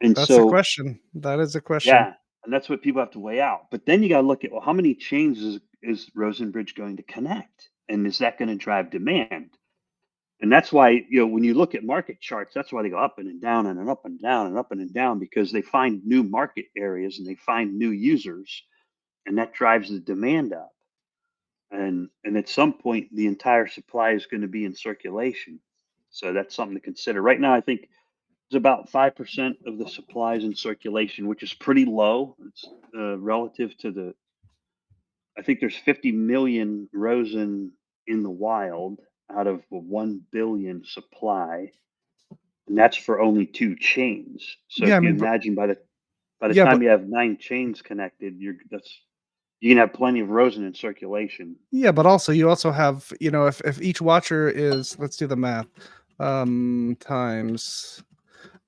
And That's a so, question. That is a question. yeah, and that's what people have to weigh out. But then you got to look at, well, how many chains is Rosen Bridge going to connect? And is that going to drive demand? And that's why, when you look at market charts, that's why they go up and down and up and down and up and down, because they find new market areas and they find new users, and that drives the demand up. And at some point, the entire supply is going to be in circulation. So that's something to consider. Right now, I think it's about 5% of the supplies in circulation, which is pretty low. It's relative to I think there's 50 million rosin in the wild out of a 1 billion supply, and that's for only two chains. So Yeah, I if you mean, but imagine by the yeah, but time you have 9 chains connected, you can have plenty of rosin in circulation. yeah, but also you also have, if each watcher is, let's do the math, times,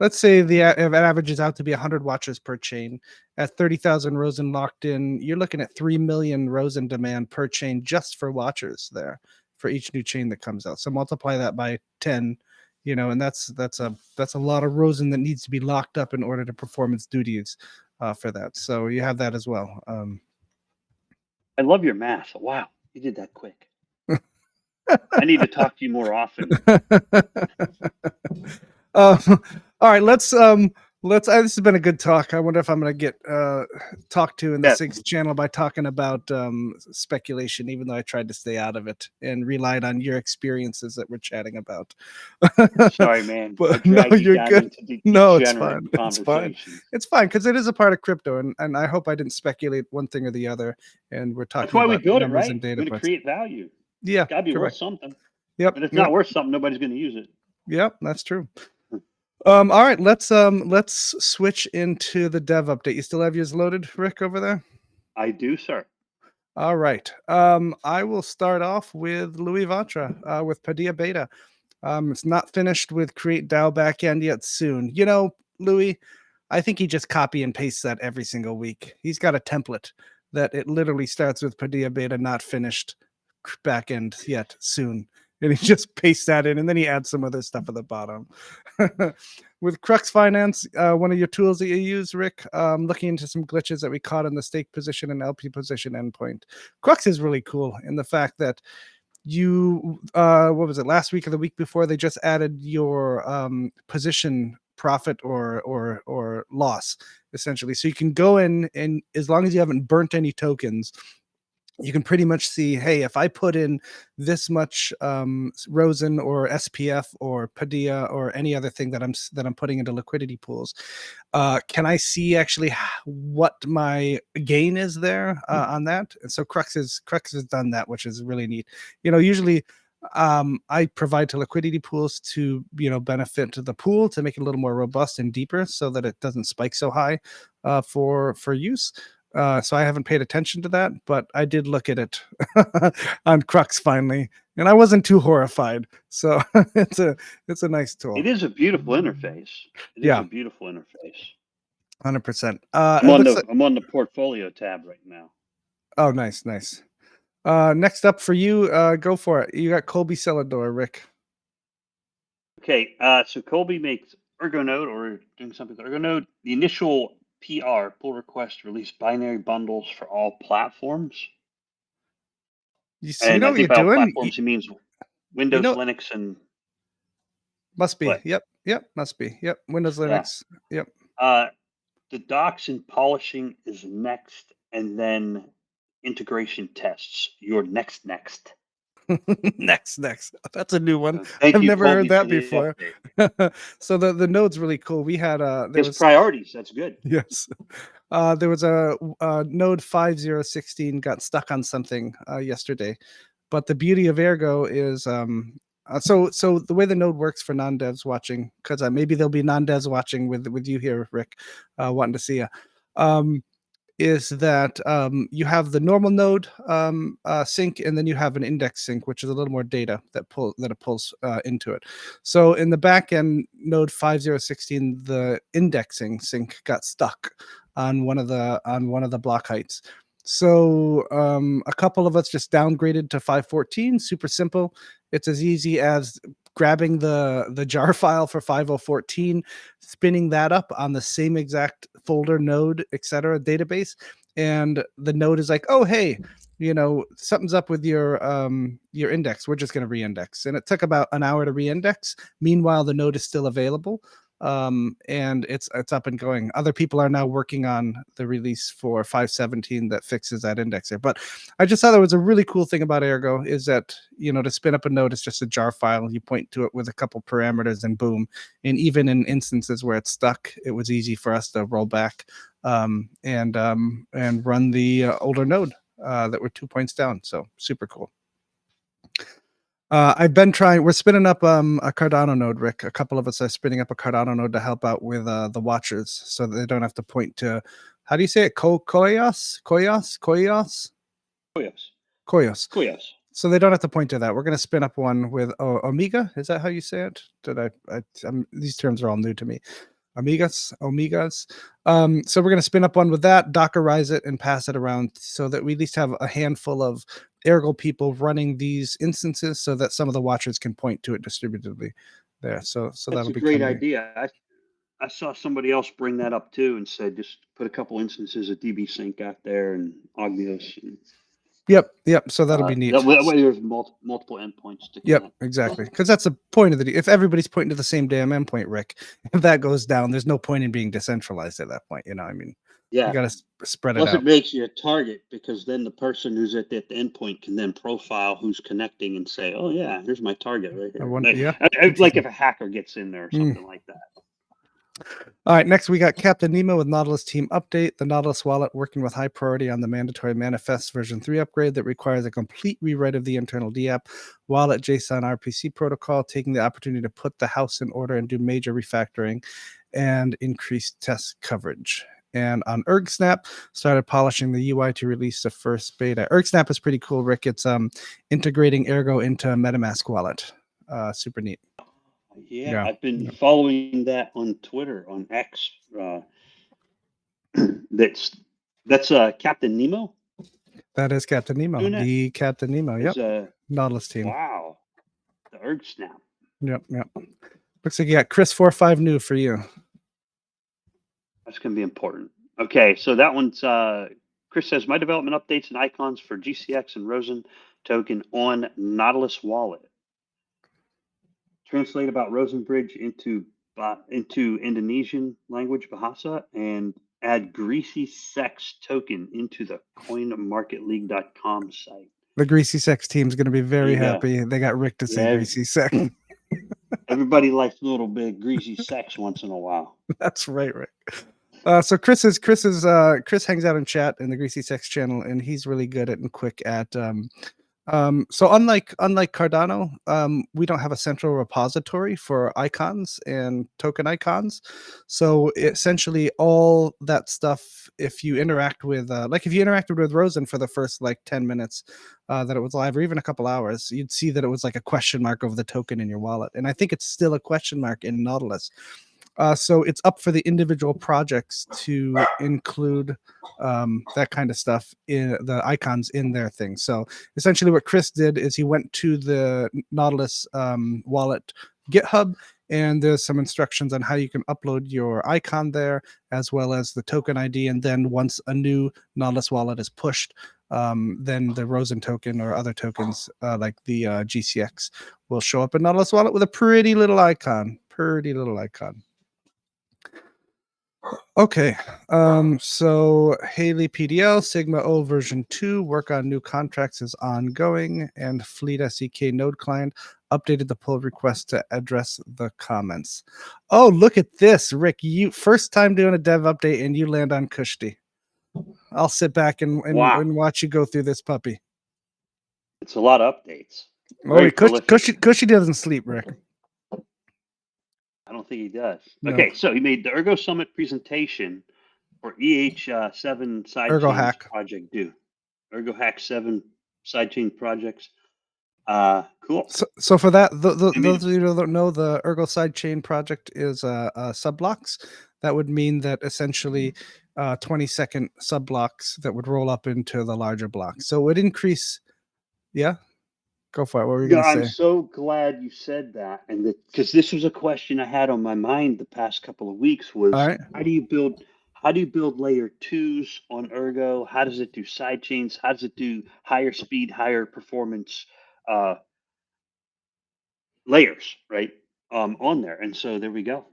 let's say if it averages out to be 100 watches per chain at 30,000 Rosen locked in, you're looking at 3 million Rosen demand per chain just for watchers there for each new chain that comes out. So multiply that by 10, and that's a lot of Rosen that needs to be locked up in order to perform its duties for that. So you have that as well. I love your math. Wow, you did that quick. I need to talk to you more often. All right, let's. This has been a good talk. I wonder if I'm going to get talked to in the Yeah, SIGs channel by talking about speculation, even though I tried to stay out of it and relied on your experiences that we're chatting about. sorry, man. I But no, dragged you you're down good. into the No, it's degenerate fine. It's fine. conversations. It's fine because it is a part of crypto, and I hope I didn't speculate one thing or the other. And we're That's talking why we about built it, numbers right? and data We're going to points. create value. Yeah, Got to be worth correct. something. Yep, And if it's yep, not worth something, nobody's going to use it. yep. That's true. All right, let's switch into the dev update. You still have yours loaded, Rick, over there? I do, sir. All right. I will start off with Louis Vatra with Paideia Beta. It's not finished with Create DAO backend yet soon. Louis, I think he just copy and pastes that every single week. He's got a template that it literally starts with Paideia beta not finished, backend yet, soon. And he just pastes that in, and then he adds some other stuff at the bottom. With Crux Finance, one of your tools that you use, Rick, looking into some glitches that we caught in the stake position and LP position endpoint. Crux is really cool in the fact that you, what was it, last week or the week before, they just added your position profit or loss, essentially. So you can go in, and as long as you haven't burnt any tokens, you can pretty much see, hey, if I put in this much Rosen or SPF or Paideia or any other thing that I'm putting into liquidity pools, can I see actually what my gain is there on that? And so Crux has done that, which is really neat. Usually I provide to liquidity pools to benefit the pool, to make it a little more robust and deeper so that it doesn't spike so high for use. So I haven't paid attention to that, but I did look at it on Crux finally, and I wasn't too horrified. So it's a nice tool. It is a beautiful interface. It is a beautiful interface. 100%. I'm on the portfolio tab right now. Oh, nice. Next up for you, go for it. You got Colby Celador, Rick. Okay, so Colby makes Ergo-node, or doing something with Ergo-node. The initial PR, pull request, release binary bundles for all platforms. You know what you're doing? Platforms, he means Windows, Linux, and must be. What? Yep, must be. Yep, Windows, Linux. Yeah. Yep. The docs and polishing is next, and then integration tests. Your next. next. That's a new one. I've never heard that before. So the node's really cool. We had there's priorities. That's good. Yes. There was a node 5016 got stuck on something yesterday, but the beauty of Ergo is so the way the node works for non-devs watching, because maybe there'll be non-devs watching with you here, Rick, wanting to see you. Is that you have the normal node sync, and then you have an index sync, which is a little more data that it pulls into it. So in the back end node 5016, the indexing sync got stuck on one of the block heights. So a couple of us just downgraded to 514. Super simple. It's as easy as grabbing the jar file for 5014, spinning that up on the same exact folder, node, etc. database, and the node is like, oh hey, something's up with your index. We're just going to reindex, and it took about an hour to reindex. Meanwhile, the node is still available, and it's up and going. Other people are now working on the release for 517 that fixes that indexer. But I just thought there was a really cool thing about Ergo is that to spin up a node, it's just a jar file. You point to it with a couple parameters, and boom. And even in instances where it's stuck, it was easy for us to roll back and run the older node that were 2 points down. So super cool. I've been trying. We're spinning up a Cardano node, Rick. A couple of us are spinning up a Cardano node to help out with the watchers, so they don't have to point to. How do you say it? Koyos. So they don't have to point to that. We're going to spin up one with Omega. Is that how you say it? These terms are all new to me. Omegas. So we're going to spin up one with that, Dockerize it, and pass it around so that we at least have a handful of Ergo people running these instances, so that some of the watchers can point to it distributedly there. So that'll be a great idea. I saw somebody else bring that up too, and said just put a couple instances of DB Sync out there and Ogmios. Yep. So that'll be neat. That way there's multiple endpoints to connect. Yep, exactly. Because that's the point of if everybody's pointing to the same damn endpoint, Rick, if that goes down, there's no point in being decentralized at that point. I mean, you got to spread it out. Plus, it makes you a target, because then the person who's at the endpoint can then profile who's connecting and say, "Oh yeah, here's my target right here." Like if a hacker gets in there or something like that. All right, next we got Captain Nemo with Nautilus Team update. The Nautilus wallet working with high priority on the mandatory manifest version 3 upgrade that requires a complete rewrite of the internal DApp wallet JSON RPC protocol, taking the opportunity to put the house in order and do major refactoring and increase test coverage. And on ErgSnap, started polishing the UI to release the first beta. ErgSnap is pretty cool, Rick. It's integrating Ergo into MetaMask wallet. Super neat. Yeah, I've been following that on Twitter, on X. that's Captain Nemo That is Captain Nemo, doing that. the Captain Nemo. Is Yep. Nautilus Team. wow, the Erg Snap. Yep. Looks like you got Chris 45 new for you. That's going to be important. Okay, so that one's Chris says my development updates and icons for GCX and Rosen token on Nautilus wallet. Translate about Rosen Bridge into Indonesian language Bahasa and add greasy sex token into the coinmarketleague.com site. The Greasy Sex team's going to be very There you go. happy. They got Rick to say Yeah. Greasy Sex. Everybody likes a little bit of greasy sex once in a while. That's right, Rick. So Chris hangs out in chat in the Greasy Sex channel, and he's really good at and quick at so unlike Cardano, we don't have a central repository for icons and token icons. So essentially all that stuff, if you interact with like if you interacted with Rosen for the first like 10 minutes that it was live, or even a couple hours, you'd see that it was like a question mark over the token in your wallet. And I think it's still a question mark in Nautilus. So it's up for the individual projects to include that kind of stuff in the icons in their thing. So essentially what Chris did is he went to the Nautilus wallet GitHub, and there's some instructions on how you can upload your icon there, as well as the token ID. And then once a new Nautilus wallet is pushed, then the Rosen token or other tokens like the GCX will show up in Nautilus wallet with a pretty little icon. Okay, so Haley PDL, SigmaO version 2, work on new contracts is ongoing, and FleetSDK node client updated the pull request to address the comments. Oh, look at this, Rick. You first time doing a dev update and you land on Kushti. I'll sit back and watch you go through this puppy. It's a lot of updates. Oh, wait, Kushti doesn't sleep, Rick. I don't think he does. No. Okay, so he made the ErgoSummit presentation for EH7 sidechain project due. ErgoHack 7 sidechain projects. Cool. So for that, those of you who don't know, the Ergo sidechain project is subblocks. That would mean that essentially 20-second subblocks that would roll up into the larger block. So it would increase. Yeah. Go for it. What were you going to say? I'm so glad you said that, and because this was a question I had on my mind the past couple of weeks was how do you build layer 2s on Ergo? How does it do side chains? How does it do higher speed, higher performance layers, right? On there, and so there we go.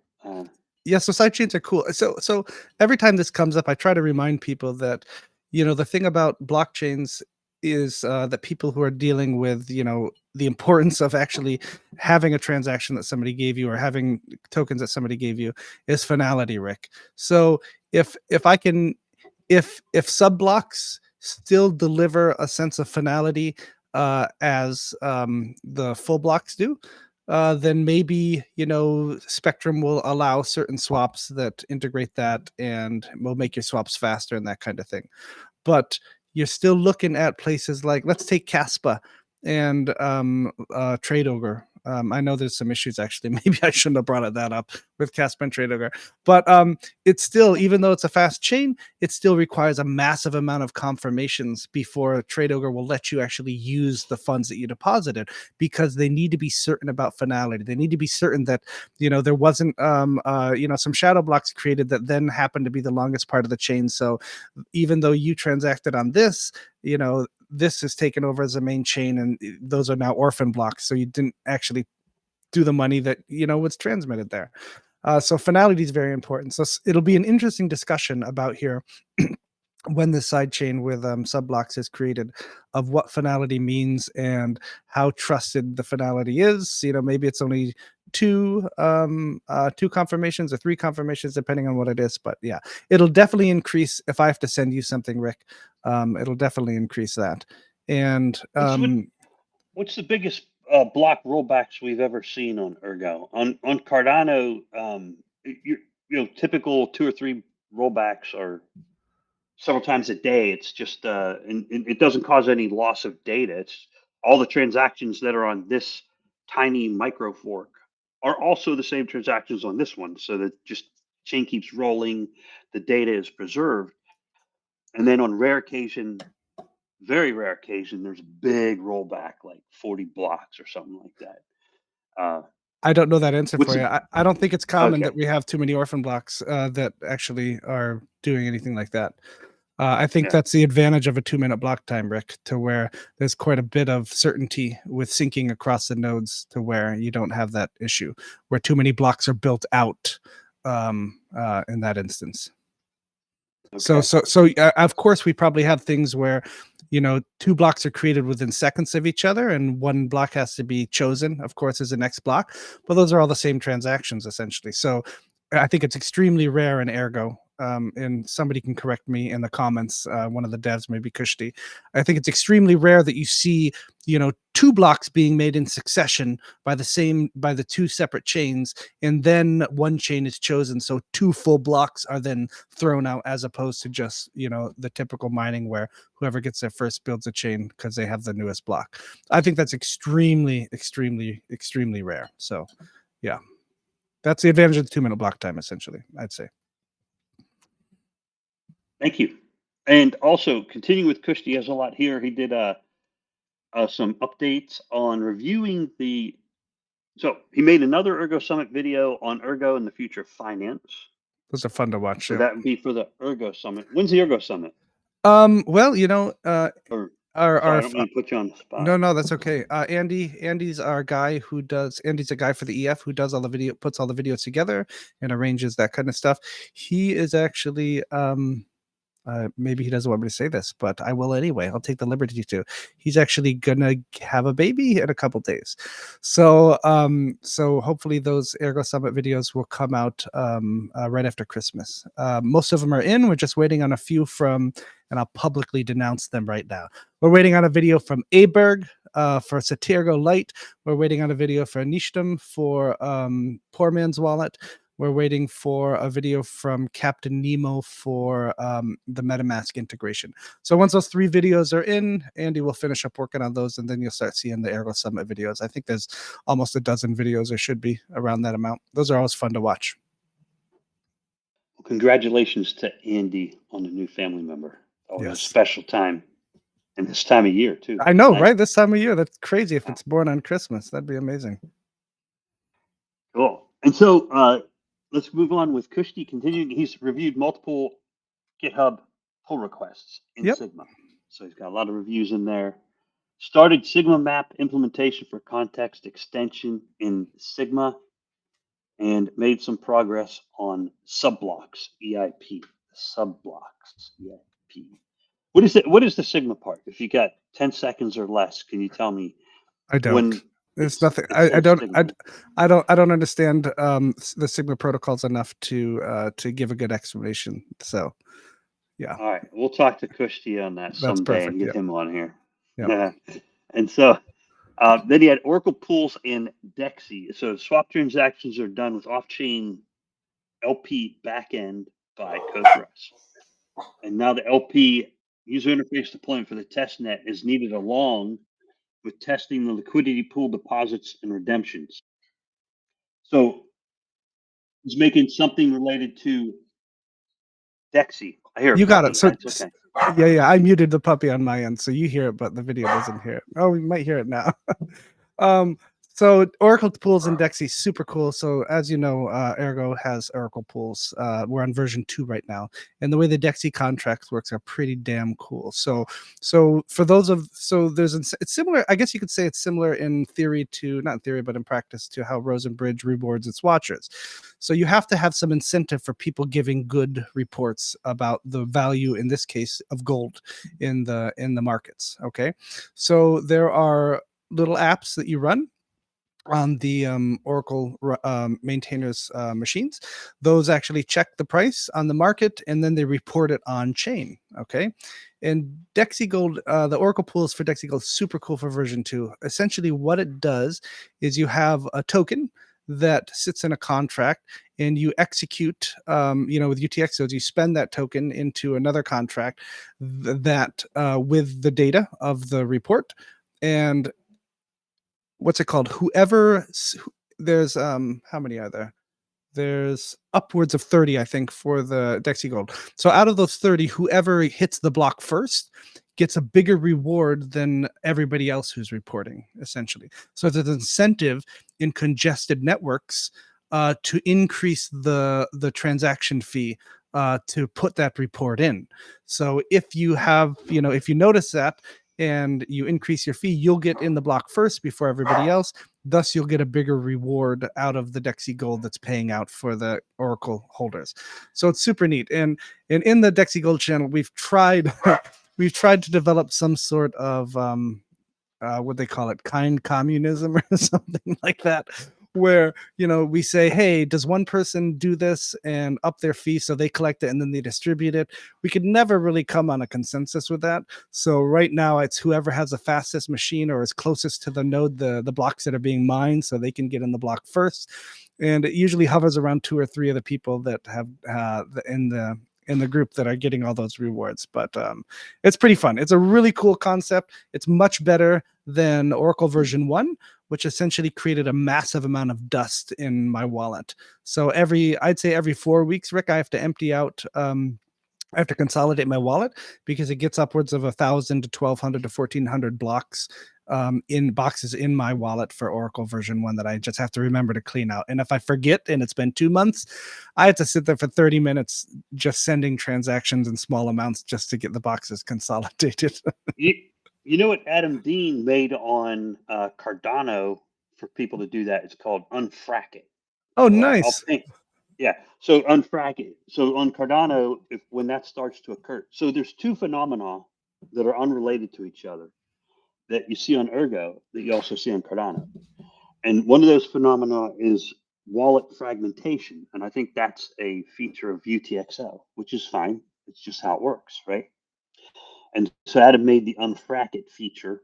Yeah, so sidechains are cool. So every time this comes up, I try to remind people that the thing about blockchains is that people who are dealing with the importance of actually having a transaction that somebody gave you or having tokens that somebody gave you is finality, Rick. So if subblocks still deliver a sense of finality as the full blocks do, then maybe Spectrum will allow certain swaps that integrate that and will make your swaps faster and that kind of thing. But you're still looking at places like, let's take Caspa and Trade Ogre. I know there's some issues actually. Maybe I shouldn't have brought that up with Caspa and Trade Ogre. But it's still, even though it's a fast chain, it still requires a massive amount of confirmations before Trade Ogre will let you actually use the funds that you deposited, because they need to be certain about finality. They need to be certain that there wasn't some shadow blocks created that then happened to be the longest part of the chain. So even though you transacted on this, this is taken over as a main chain, and those are now orphan blocks. So you didn't actually do the money that was transmitted there. So finality is very important. So it'll be an interesting discussion about here when the sidechain with subblocks is created, of what finality means and how trusted the finality is. Maybe it's only two confirmations or 3 confirmations, depending on what it is. But yeah, it'll definitely increase. If I have to send you something, Rick, it'll definitely increase that. And what's the biggest block rollbacks we've ever seen on Ergo? On Cardano, typical 2 or 3 rollbacks are several times a day. It's just and it doesn't cause any loss of data. It's all the transactions that are on this tiny micro fork are also the same transactions on this one. So that just chain keeps rolling, the data is preserved. And then on rare occasion, very rare occasion, there's a big rollback, like 40 blocks or something like that. I don't know that answer What's for it? you. I don't think it's common Okay. that we have too many orphan blocks that actually are doing anything like that. I think Yeah. that's the advantage of a 2-minute block time, Rick, to where there's quite a bit of certainty with syncing across the nodes to where you don't have that issue, where too many blocks are built out in that instance. Okay. So of course we probably have things where, you know, 2 blocks are created within seconds of each other, and 1 block has to be chosen, of course, as the next block. But those are all the same transactions essentially. So I think it's extremely rare in Ergo. And somebody can correct me in the comments. One of the devs, maybe Kushti. I think it's extremely rare that you see, you know, 2 blocks being made in succession by the 2 separate chains, and then 1 chain is chosen. So 2 full blocks are then thrown out, as opposed to just, you know, the typical mining where whoever gets there first builds a chain because they have the newest block. I think that's extremely, extremely, extremely rare. So yeah, that's the advantage of the 2-minute block time, essentially, I'd say. Thank you. And also, continuing with Kushti, he has a lot here. He did some updates on reviewing the. So he made another ErgoSummit video on Ergo and the future of finance. Those are fun to watch. So Yeah. that would be for the ErgoSummit. When's the ErgoSummit? Well, you know, Or sorry, our I don't mean to put you on the spot. no, that's okay. Andy's our guy who does. Andy's a guy for the EF who does all the video, puts all the videos together and arranges that kind of stuff. He is actually maybe he doesn't want me to say this, but I will anyway. I'll take the liberty to. He's actually gonna have a baby in a couple days, so so hopefully those ErgoSummit videos will come out right after Christmas. Most of them are in. We're just waiting on a few from, and I'll publicly denounce them right now. We're waiting on a video from Aberg for Satirgo Lite. We're waiting on a video for Nishtam for Poor Man's Wallet. We're waiting for a video from Captain Nemo for the MetaMask integration. So once those 3 videos are in, Andy will finish up working on those, and then you'll start seeing the ErgoSummit videos. I think there's almost a dozen videos, or should be around that amount. Those are always fun to watch. Well, congratulations to Andy on the new family member. Always a Yes. special time. And this time of year, too. I know, Nice. right? This time of year, that's crazy. If it's born on Christmas, that'd be amazing. Cool. And so let's move on with Kushti. Continuing, he's reviewed multiple GitHub pull requests in Yep. Sigma. So he's got a lot of reviews in there. Started Sigma map implementation for context extension in Sigma, and made some progress on subblocks, EIP, subblocks, EIP. What is it? What is the Sigma part? If you got 10 seconds or less, can you tell me? I don't. When There's nothing. I don't understand the Sigma protocols enough to give a good explanation. So yeah. All right, we'll talk to Kushti on that someday perfect, and get yep. him on here. Yep. Yeah. And so then he had Oracle pools in Dexy. So swap transactions are done with off-chain LP backend by Codrus. And now the LP user interface deployment for the test net is needed along with testing the liquidity pool deposits and redemptions. So he's making something related to Dexy. I hear a You got puppy. it. So That's okay. yeah, I muted the puppy on my end, so you hear it, but the video doesn't hear it. Oh, we might hear it now. So Oracle pools in Dexy, super cool. So as you know, Ergo has Oracle pools. We're on version 2 right now, and the way the Dexy contracts works are pretty damn cool. So for those of it's similar. I guess you could say it's similar in theory to, not in theory, but in practice, to how Rosen Bridge rewards its watchers. So you have to have some incentive for people giving good reports about the value, in this case, of gold in the markets. Okay, so there are little apps that you run on the Oracle maintainers machines. Those actually check the price on the market, and then they report it on chain. Okay, and Dexy Gold, the Oracle pools for Dexy Gold, super cool for version 2. Essentially, what it does is you have a token that sits in a contract, and you execute, with UTX nodes, you spend that token into another contract that with the data of the report. And what's it called? Whoever there's how many are there? there's upwards of 30, I think, for the Dexy Gold. So out of those 30, whoever hits the block first gets a bigger reward than everybody else who's reporting, essentially. So there's an incentive in congested networks to increase the transaction fee to put that report in. So if you have, if you notice that and you increase your fee, you'll get in the block first before everybody else. Thus, you'll get a bigger reward out of the Dexy Gold that's paying out for the Oracle holders. So it's super neat. And in the Dexy Gold channel, we've tried we've tried to develop some sort of what they call it, kind communism or something like that, where we say, hey, does one person do this and up their fee so they collect it and then they distribute it? We could never really come on a consensus with that. So right now it's whoever has the fastest machine or is closest to the node, the blocks that are being mined, so they can get in the block first. And it usually hovers around 2 or 3 of the people that have in the group that are getting all those rewards. But it's pretty fun. It's a really cool concept. It's much better than Oracle version 1, which essentially created a massive amount of dust in my wallet. So I'd say every 4 weeks, Rick, I have to empty out I have to consolidate my wallet because it gets upwards of 1,000 to 1,200 to 1,400 blocks in boxes in my wallet for Oracle version 1 that I just have to remember to clean out. And if I forget and it's been 2 months, I have to sit there for 30 minutes just sending transactions in small amounts just to get the boxes consolidated. You know what Adam Dean made on Cardano for people to do that? It's called unfrack it. Oh, So nice. yeah. So unfrack it. So on Cardano, when that starts to occur, so there's 2 phenomena that are unrelated to each other that you see on Ergo that you also see on Cardano. And one of those phenomena is wallet fragmentation. And I think that's a feature of UTXO, which is fine. It's just how it works, right? And so Adam made the unfrack it feature.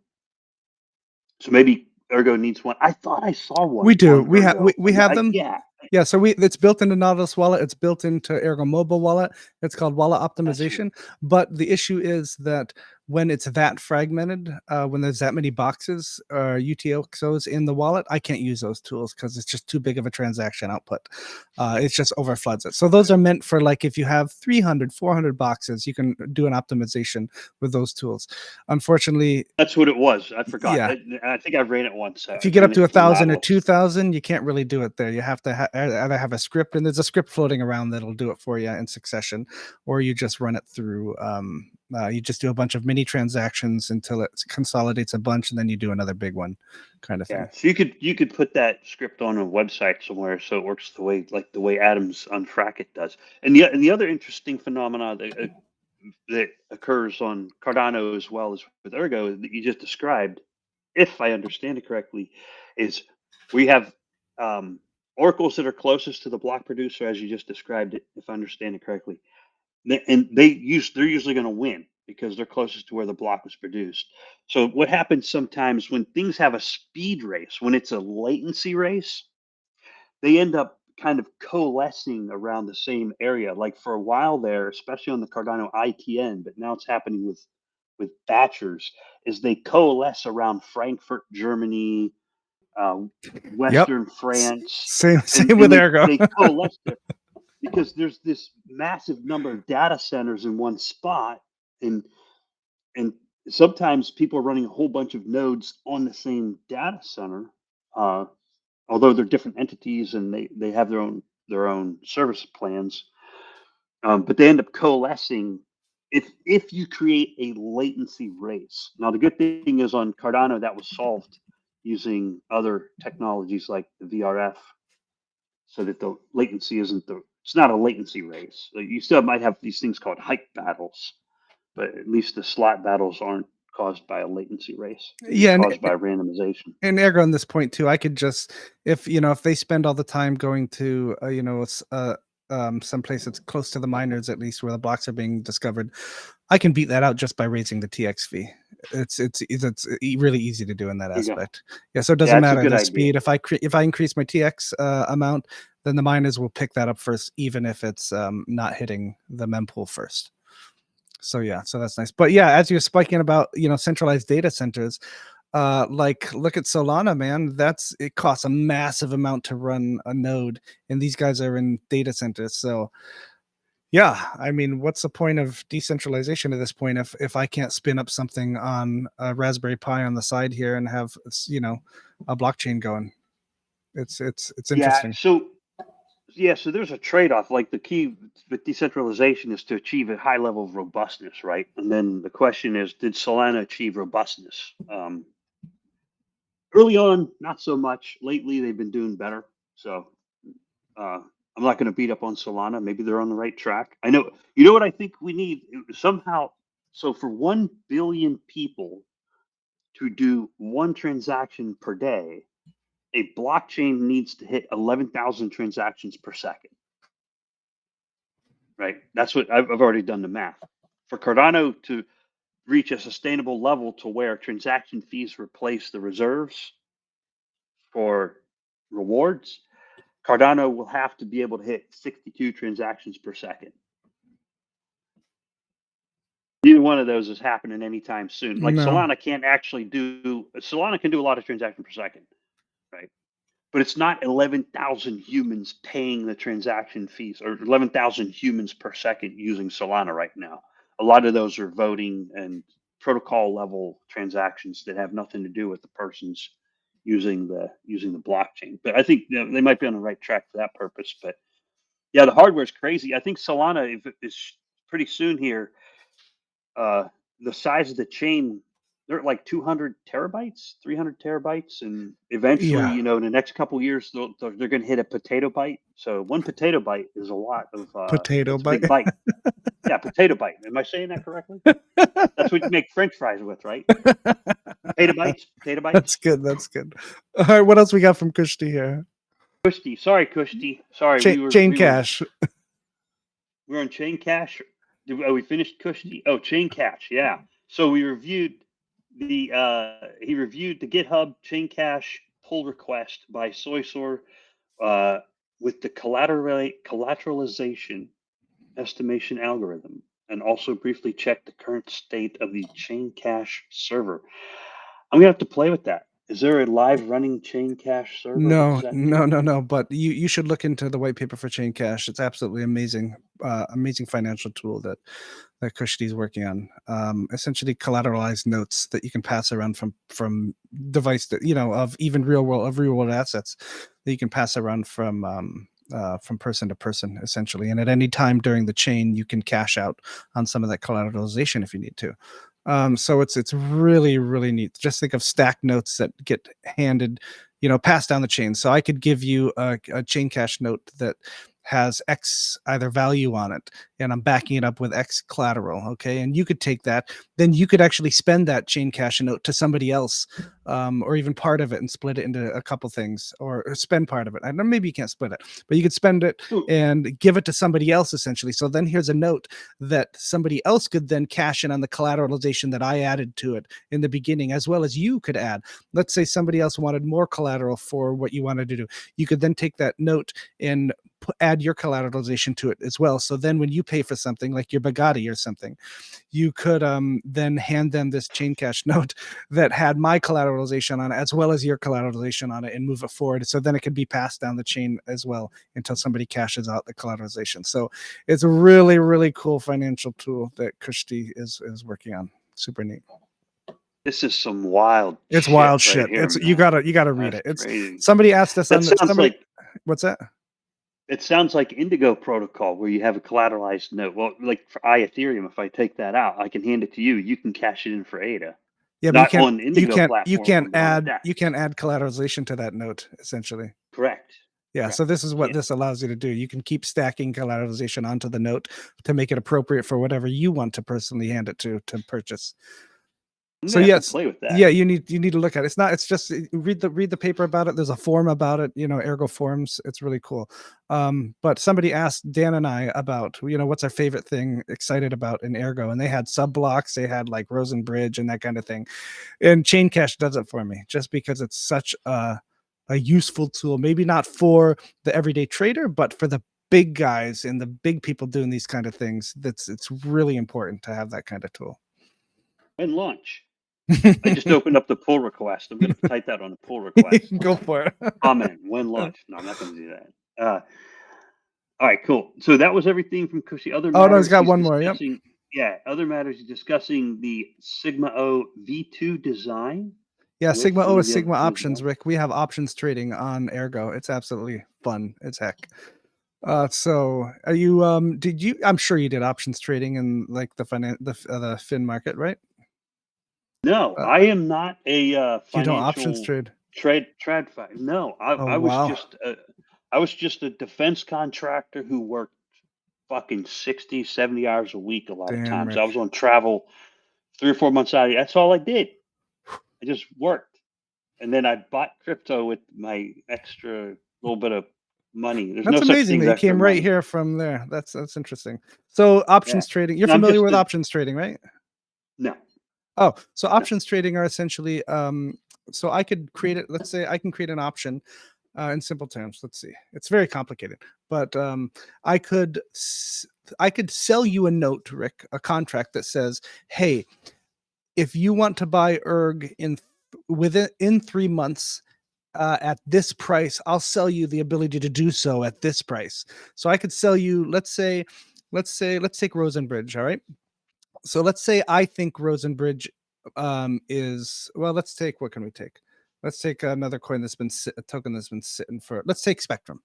So maybe Ergo needs one. I thought I saw one. We do. On Ergo. We have them. Yeah. Yeah, so it's built into Nautilus Wallet. It's built into Ergo Mobile Wallet. It's called wallet optimization. But the issue is that when it's that fragmented, when there's that many boxes or UTXOs in the wallet, I can't use those tools because it's just too big of a transaction output. It just overfloods it. So those are meant for like if you have 300, 400 boxes, you can do an optimization with those tools. Unfortunately, that's what it was. I forgot. Yeah. I think I ran it once. If you get up to 1,000 or 2,000, you can't really do it there. You have to either have a script, and there's a script floating around that'll do it for you in succession, or you just run it through. You just do a bunch of mini transactions until it consolidates a bunch, and then you do another big one, kind of thing. Yeah, so you could put that script on a website somewhere so it works the way Adam's unfrack it does. And the other interesting phenomena that occurs on Cardano as well as with Ergo that you just described, if I understand it correctly, is we have oracles that are closest to the block producer as you just described it, if I understand it correctly. And they're usually going to win because they're closest to where the block was produced. So what happens sometimes when things have a speed race, when it's a latency race, they end up kind of coalescing around the same area. Like for a while there, especially on the Cardano ITN, but now it's happening with batchers, is they coalesce around Frankfurt, Germany, Western France. Same and with Ergo. They coalesce there because there's this massive number of data centers in one spot, and sometimes people are running a whole bunch of nodes on the same data center, although they're different entities and they have their own service plans, but they end up coalescing if you create a latency race. Now the good thing is on Cardano that was solved using other technologies like the VRF, so that the latency it's not a latency race. You still might have these things called hype battles, but at least the slot battles aren't caused by a latency race. They're caused by randomization. And Ergo on this point too, I could just if they spend all the time going to someplace that's close to the miners, at least where the blocks are being discovered, I can beat that out just by raising the TX fee. It's really easy to do in that aspect. Yeah, so it doesn't matter the speed. If I increase my TX amount, then the miners will pick that up first, even if it's not hitting the mempool first. So yeah, so that's nice. But yeah, as you're spiking about centralized data centers, Like look at Solana, man. It costs a massive amount to run a node, and these guys are in data centers. So yeah, I mean, what's the point of decentralization at this point if I can't spin up something on a Raspberry Pi on the side here and have a blockchain going? It's Yeah. interesting. So there's a trade-off. Like the key with decentralization is to achieve a high level of robustness, right? And then the question is, did Solana achieve robustness? Early on, not so much. Lately, they've been doing better. So uh, I'm not going to beat up on Solana. Maybe they're on the right track. I know. You know what I think we need somehow. So for 1 billion people to do one transaction per day, a blockchain needs to hit 11,000 transactions per second. Right? That's what I've already done the math. For Cardano to reach a sustainable level to where transaction fees replace the reserves for rewards, Cardano will have to be able to hit 62 transactions per second. Neither one of those is happening anytime soon. Like No. Solana can't actually do, Solana can do a lot of transactions per second, right? But it's not 11,000 humans paying the transaction fees or 11,000 humans per second using Solana right now. A lot of those are voting and protocol level transactions that have nothing to do with the persons using the blockchain. But I think they might be on the right track for that purpose. But yeah, the hardware is crazy. I think Solana is pretty soon here. Uh, the size of the chain, they're at like 200 terabytes, 300 terabytes, and eventually, Yeah, in the next couple of years, they're going to hit a potato byte. So one potato byte is a lot of. potato That's a bite. big byte. Yeah, potato byte. Am I saying that correctly? That's what you make French fries with, right? Potato bytes. Potato That's bytes. good. That's good. All right, what else we got from Kushti here? Kushti. Sorry, Kushti. Sorry, Chain cash. we were on chain cache. We finished Kushti? Oh, chain cache. Yeah. So we reviewed he reviewed the GitHub chain cache pull request by Soysor with the collateralization estimation algorithm, and also briefly checked the current state of the chain cache server. I'm gonna have to play with that. Is there a live running chain cache server? What does No, that no, do? no, no. But you should look into the white paper for Chain Cash. It's absolutely amazing, amazing financial tool that Kushti is working on. Essentially, collateralized notes that you can pass around from device that of even real world assets that you can pass around from person to person, essentially. And at any time during the chain, you can cash out on some of that collateralization if you need to. So it's really really neat. Just think of stacked notes that get handed, passed down the chain. So I could give you a chain cache note that has X either value on it, and I'm backing it up with X collateral. Okay, and you could take that, then you could actually spend that chain cache note to somebody else, or even part of it, and split it into a couple things, or spend part of it. I don't know, maybe you can't split it, but you could spend it Ooh, and give it to somebody else essentially. So then here's a note that somebody else could then cash in on the collateralization that I added to it in the beginning, as well as you could add. Let's say somebody else wanted more collateral for what you wanted to do. You could then take that note and add your collateralization to it as well. So then when you pay for something like your Bugatti or something, you could then hand them this chain cash note that had my collateralization on it as well as your collateralization on it, and move it forward. So then it could be passed down the chain as well until somebody cashes out the collateralization. So it's a really, really cool financial tool that Kushti is working on. Super neat. this is some wild It's shit wild right shit. here, It's you man. gotta read That's it. It's crazy. somebody asked us That on the sounds somebody. like What's that? It sounds like Indigo protocol where you have a collateralized note. Well, like for Ethereum, if I take that out, I can hand it to you. You can cash it in for ADA. Yeah, but Not on Indigo you platform can't on the add DEX. collateralization to that note essentially. Correct. Yeah, so Correct. this is You what can't. this allows you to do. You can keep stacking collateralization onto the note to make it appropriate for whatever you want to personally hand it to purchase. I'm So gonna have to yes, play with that. yeah, you need to look at it. It's not. It's just read the paper about it. There's a forum about it. Ergo forums. It's really cool. But somebody asked Dan and I about what's our favorite thing excited about in Ergo, and they had sub blocks. They had like Rosen Bridge and that kind of thing. And Chain Cache does it for me, just because it's such a useful tool. Maybe not for the everyday trader, but for the big guys and the big people doing these kind of things. It's really important to have that kind of tool. And launch. I just opened up the pull request. I'm going to type that on the pull request. Go for it. Comment when lunch. No, I'm not going to do that. All right, cool. So that was everything from Kushti. Other Oh no, he's matters got he's one more. Yep. discussing. Yeah, other matters he's discussing the SigmaO V2 design. Yeah, With SigmaO some of is the other Sigma tools options, there. Rick. We have options trading on Ergo. It's absolutely fun. It's heck. So are you did you I'm sure you did options trading in like the fin market, right? No, Uh, I am not a you don't options financial trade. trad fight. No, Oh wow. I was just a defense contractor who worked fucking 60, 70 hours a week a lot of Damn, times. I Rick. was on travel 3 or 4 months out of that's all I did. I just worked. And then I bought crypto with my extra little bit of money. There's no That's such amazing thing that as you extra came right money. here from there. That's interesting. So Yeah. options trading, you're No, I'm familiar just with a options trading, right? no, Oh, so no. options trading are essentially so I could create it, let's say I can create an option in simple terms. Let's see. It's very complicated, but I could I could sell you a note, Rick, a contract that says, "Hey, if you want to buy erg in 3 months at this price, I'll sell you the ability to do so at this price." So I could sell you, let's take Rosen Bridge, all right? So let's say I think Rosen Bridge is, well, let's take, what can we take? Let's take another coin that's been a token that's been sitting for, let's take Spectrum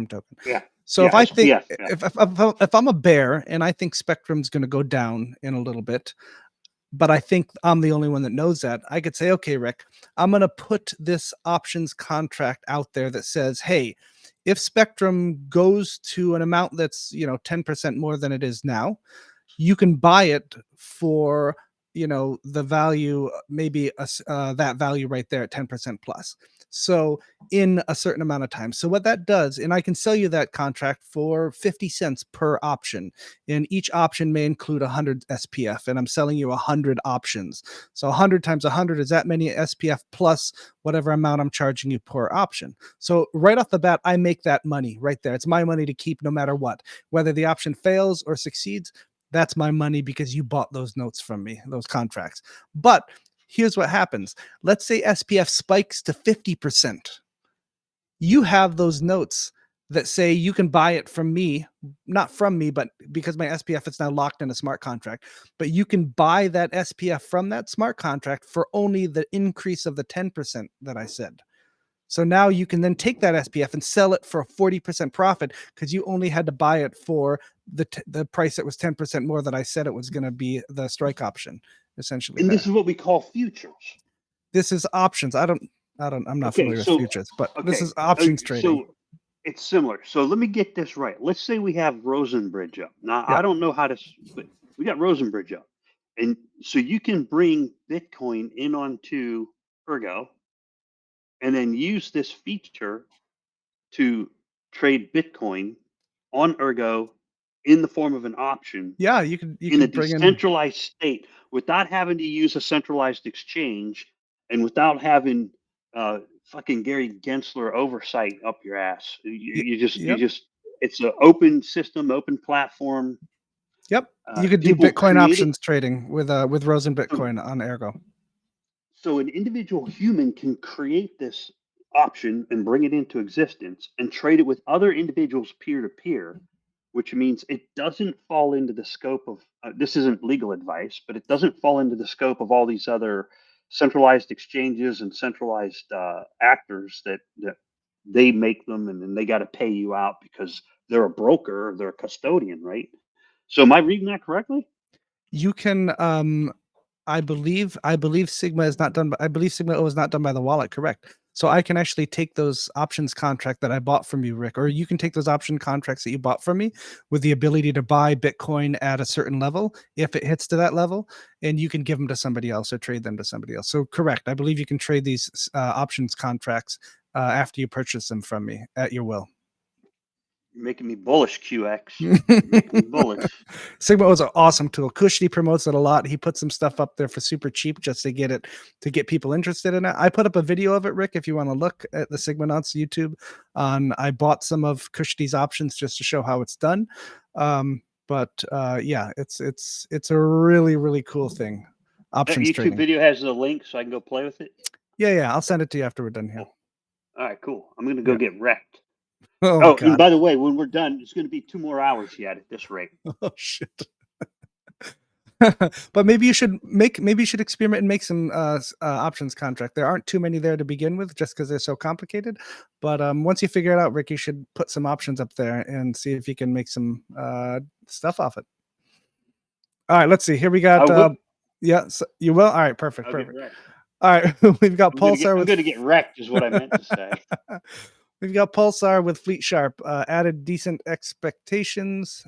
token. Yeah. So if Yeah, I think SPF. Yeah. if I'm a bear and I think Spectrum's going to go down in a little bit, but I think I'm the only one that knows that, I could say, okay, Rick, I'm going to put this options contract out there that says, hey, if Spectrum goes to an amount that's 10% more than it is now, you can buy it for the value, maybe that value right there at 10% plus, so in a certain amount of time. So what that does, and I can sell you that contract for 50 cents per option, and each option may include 100 SPF, and I'm selling you 100 options. So 100 times 100 is that many SPF plus whatever amount I'm charging you per option. So right off the bat, I make that money right there. It's my money to keep no matter what, whether the option fails or succeeds. That's my money because you bought those notes from me, those contracts. But here's what happens. Let's say SPF spikes to 50%. You have those notes that say you can buy it from me, not from me, but because my SPF is now locked in a smart contract. But you can buy that SPF from that smart contract for only the increase of the 10% that I said. So now you can then take that SPF and sell it for a 40% profit because you only had to buy it for the price that was 10% more that I said it was going to be, the strike option, essentially And this there. is what we call futures. This is options. I'm not Okay, familiar with so futures, but this is okay, options trading. so it's similar. So let me get this right. Let's say we have Rosen Bridge up. Now Yeah. I don't know how to, but we got Rosen Bridge up, and so you can bring Bitcoin in onto Ergo, and then use this feature to trade Bitcoin on Ergo in the form of an option Yeah, you in a could bring in. decentralized state without having to use a centralized exchange and without having fucking Gary Gensler oversight up your ass. You Yep. just, it's an open system, open platform. Yep. You could do People Bitcoin create it. options trading with Rosen So, Bitcoin on Ergo. so an individual human can create this option and bring it into existence and trade it with other individuals peer to peer, which means it doesn't fall into the scope of this isn't legal advice, but it doesn't fall into the scope of all these other centralized exchanges and centralized actors that they make them and then they got to pay you out because they're a broker or they're a custodian, right? So am I reading that correctly? You can I believe Sigma is not done by, I believe SigmaO is not done by the wallet, correct? So I can actually take those options contract that I bought from you, Rick, or you can take those option contracts that you bought from me with the ability to buy Bitcoin at a certain level if it hits to that level, and you can give them to somebody else or trade them to somebody else. So correct, I believe you can trade these options contracts after you purchase them from me at your will. You're making me bullish, QX. You're making me bullish. Sigma is an awesome tool. Kushti promotes it a lot. He puts some stuff up there for super cheap just to get people interested in it. I put up a video of it, Rick, if you want to look at the Sigmanauts YouTube. I bought some of Kushti's options just to show how it's done. But yeah, it's a really, really cool thing. options YouTube trading. video has the link, so I can go play with it. Yeah, I'll send it to you after we're done here. Cool. All right, cool. I'm gonna go Yeah. get wrecked. Oh Oh, and God. by the way, when we're done, it's gonna be 2 more hours yet at this rate. Oh shit. But maybe you should experiment and make some options contract. There aren't too many there to begin with, just because they're so complicated. But once you figure it out, Rick, you should put some options up there and see if you can make some stuff off it. All right, let's see. Here we got. Yeah, so you will. All right, perfect. I'll get wrecked. All right, we've got Pulsar. I'm gonna get wrecked, is what I meant to say. We've got Pulsar with FleetSharp, added decent exceptions,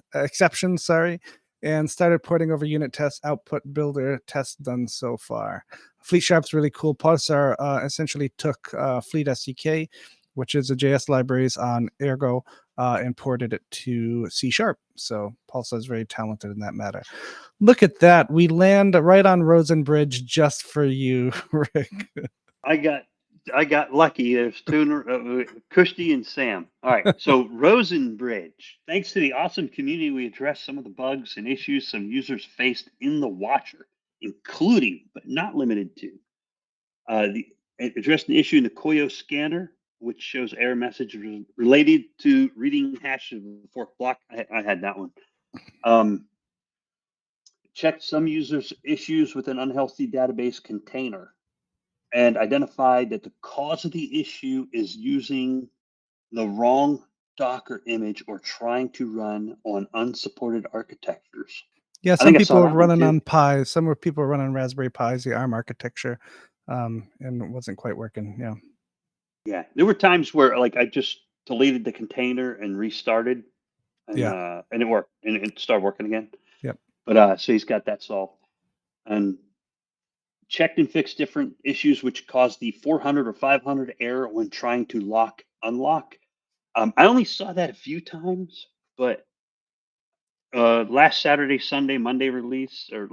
sorry, and started porting over unit tests, output builder tests done so far. FleetSharp's really cool. Pulsar essentially took FleetSDK, which is a JS libraries on Ergo, and ported it to C#. So Pulsar is very talented in that matter. Look at that. We land right on Rosen Bridge just for you, Rick. I got lucky. There's two, Kushti and Sam. All right. So Rosen Bridge. Thanks to the awesome community, we addressed some of the bugs and issues some users faced in the Watcher, including but not limited to addressed the issue in the Koyo scanner, which shows error messages related to reading hash of the fork block. I had that one. Checked some users' issues with an unhealthy database container, and identified that the cause of the issue is using the wrong Docker image or trying to run on unsupported architectures. Yeah, I some think I saw people are that one running too. on Pis. Some people are running Raspberry Pis, the ARM architecture, and it wasn't quite working. Yeah. Yeah, there were times where like I just deleted the container and restarted, and it worked, and it started working again. Yep. But so he's got that solved, and checked and fixed different issues which caused the 400 or 500 error when trying to unlock. I only saw that a few times, but last Saturday, Sunday, Monday release, or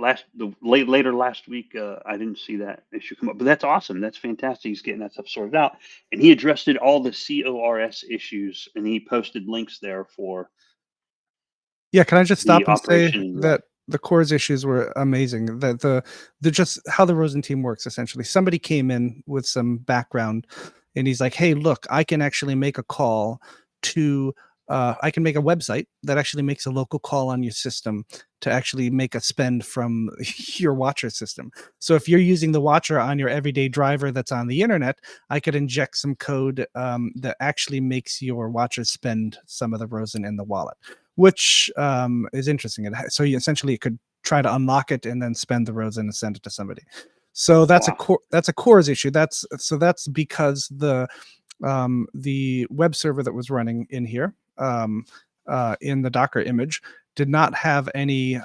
later last week, I didn't see that issue come up. But that's awesome. That's fantastic. He's getting that stuff sorted out, and he addressed all the CORS issues, and he posted links there for Yeah, can I just the stop and say operation and run. that the cores issues were amazing. That the just how the Rosen team works essentially. Somebody came in with some background, and he's like, "Hey, look, I can actually make a call to." I can make a website that actually makes a local call on your system to actually make a spend from your Watcher system. So if you're using the Watcher on your everyday driver that's on the internet, I could inject some code that actually makes your Watcher spend some of the Rosen in the wallet, which is interesting. So you essentially could try to unlock it and then spend the Rosen and send it to somebody. So that's a cores issue. That's because the web server that was running in here in the Docker image did not have any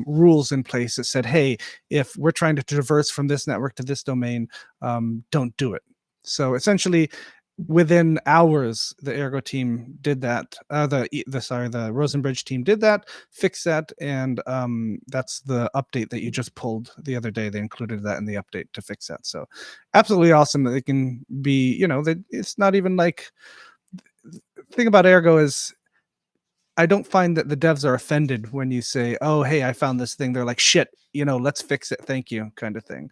rules in place that said, hey, if we're trying to traverse from this network to this domain, don't do it. So essentially, within hours, the Ergo team did that. The Rosen Bridge team did that, fixed that, and that's the update that you just pulled the other day. They included that in the update to fix that. So, absolutely awesome that they can be. That it's not even like. The thing about Ergo is I don't find that the devs are offended when you say, "Oh, hey, I found this thing." They're like, "Shit, let's fix it. Thank you," kind of thing.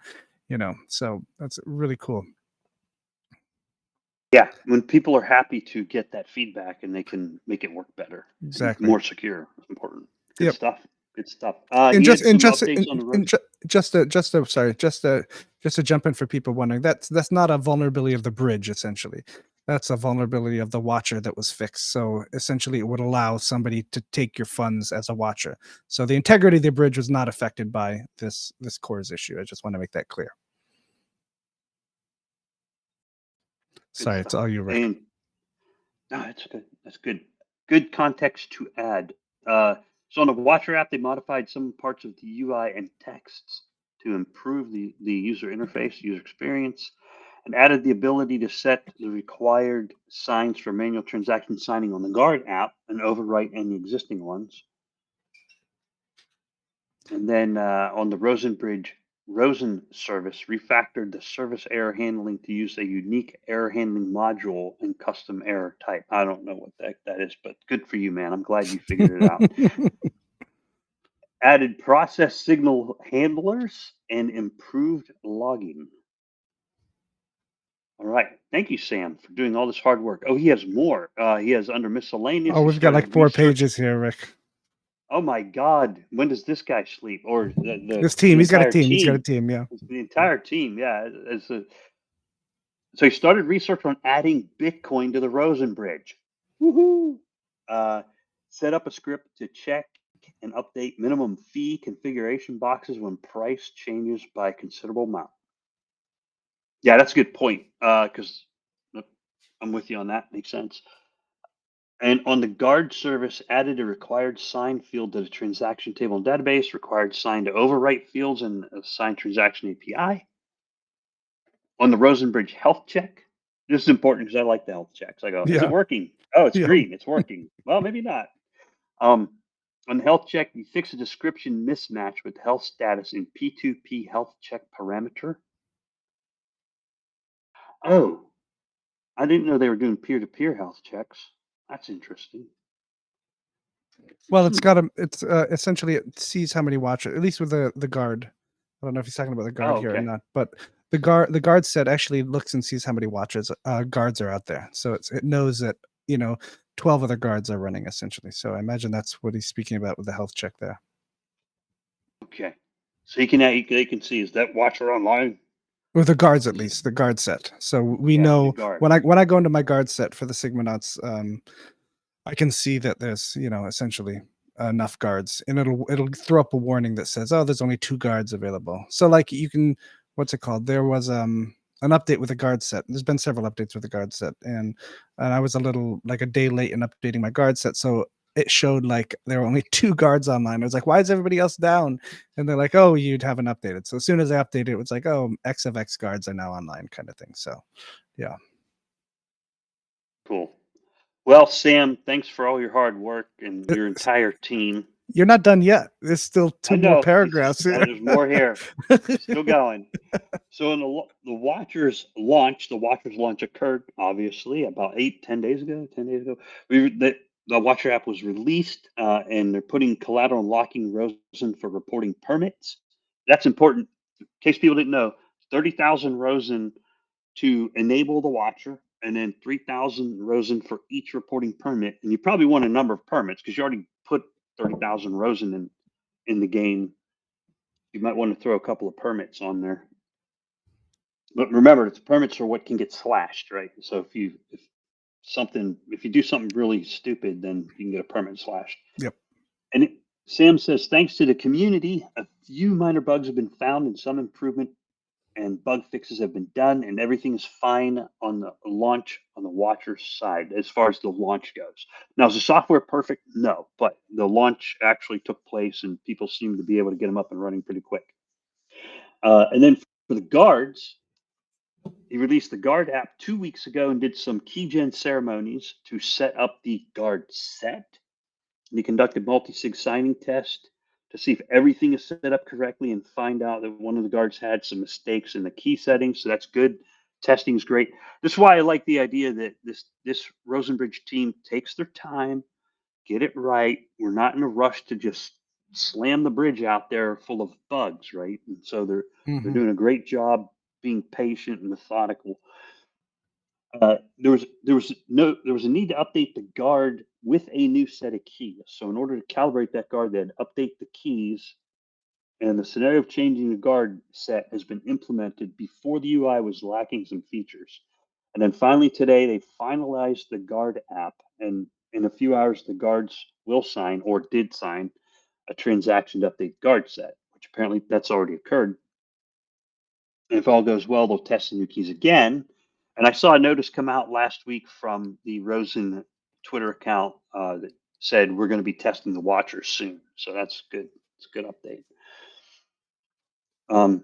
So that's really cool. Yeah, when people are happy to get that feedback and they can make it work better, Exactly. more secure, is important. Good stuff. Good stuff. And He just had some just updates on the road. just to jump in for people wondering, that's not a vulnerability of the bridge. Essentially, that's a vulnerability of the Watcher that was fixed. So essentially, it would allow somebody to take your funds as a Watcher. So the integrity of the bridge was not affected by this cores issue. I just want to make that clear. Sorry, it's all you, Rick. And no, that's good. That's good. Good context to add. So on the Watcher app, they modified some parts of the UI and texts to improve the user interface, user experience, and added the ability to set the required signs for manual transaction signing on the Guard app and overwrite any existing ones. And then on the Rosen Bridge Rosen service, refactored the service error handling to use a unique error handling module and custom error type. I don't know what that is, but good for you, man. I'm glad you figured it out. Added process signal handlers and improved logging. All right. Thank you, Sam, for doing all this hard work. Oh, he has more. He has under miscellaneous. Oh, He we've got like started 4 pages research. here, Rick. Oh my God. When does this guy sleep? Or This the team, he's got a entire team. He's got a team? team. Yeah. The entire team. Yeah. So he started research on adding Bitcoin to the Rosen Bridge. Woohoo! Uh, Set up a script to check and update minimum fee configuration boxes when price changes by a considerable amount. Yeah, that's a good point. Because I'm with you on that. Makes sense. And on the guard service, added a required sign field to the transaction table and database, required sign to overwrite fields in a signed transaction API. On the Rosen Bridge health check, this is important because I like the health checks. I go, is it Yeah. working? Oh, it's Yeah. green. It's working. Well, maybe not. Um, on the health check, you fix a description mismatch with health status in P2P health check parameter. Oh, I didn't know they were doing peer-to-peer health checks. That's interesting. Well, it's Hmm. got a. It's essentially it sees how many watch. At least with the guard. I don't know if he's talking about the guard Oh, here or okay. not, but the guard set actually looks and sees how many watches guards are out there. So it knows that 12 other guards are running essentially. So I imagine that's what he's speaking about with the health check there. Okay. So he can see, is that watcher online? With the guards, at least the guard set. So we Yeah, the know guard. when I go into my guard set for the Sigmanauts, I can see that there's essentially enough guards, and it'll throw up a warning that says, "Oh, there's only 2 guards available." So like you can, what's it called? There was an update with the guard set. There's been several updates with the guard set, and I was a little like a day late in updating my guard set, so it showed like there were only 2 guards online. I was like, "Why is everybody else down?" And they're like, "Oh, you'd haven't updated." So as soon as I updated, it was like, "Oh, X of X guards are now online," kind of thing. So yeah. Cool. Well, Sam, thanks for all your hard work and Uh, your entire team. You're not done yet. There's still I 2 more know paragraphs here. there's more here. Still going. So in the Watchers launch occurred obviously about 8, 10 days ago. 10 days ago, the Watcher app was released, and they're putting collateral and locking Rosen for reporting permits. That's important. In case people didn't know, 30,000 Rosen to enable the Watcher, and then 3,000 Rosen for each reporting permit. And you probably want a number of permits because you already put 30,000 Rosen in the game. You might want to throw a couple of permits on there. But remember, the permits are what can get slashed, right? So if you do something really stupid, then you can get a permit slashed. Yep. And Sam says, thanks to the community, a few minor bugs have been found and some improvement and bug fixes have been done, and everything is fine on the launch on the Watcher side as far as the launch goes. Now, is the software perfect? No, but the launch actually took place, and people seem to be able to get them up and running pretty quick. And then for the guards, he released the Guard app 2 weeks ago and did some keygen ceremonies to set up the Guard set. And he conducted multi-sig signing test to see if everything is set up correctly and find out that one of the guards had some mistakes in the key settings. So that's good. Testing is great. This is why I like the idea that this Rosen Bridge team takes their time, get it right. We're not in a rush to just slam the bridge out there full of bugs, right? And so they're Mhm. doing a great job being patient and methodical. There was a need to update the guard with a new set of keys. So in order to calibrate that guard, they had to update the keys, and the scenario of changing the guard set has been implemented before the UI was lacking some features. And then finally today, they finalized the guard app, and in a few hours, the guards will sign or did sign a transaction to update guard set, which apparently that's already occurred. And if all goes well, they'll test the new keys again. And I saw a notice come out last week from the Rosen Twitter account that said we're going to be testing the Watchers soon. So that's good. It's a good update. Um,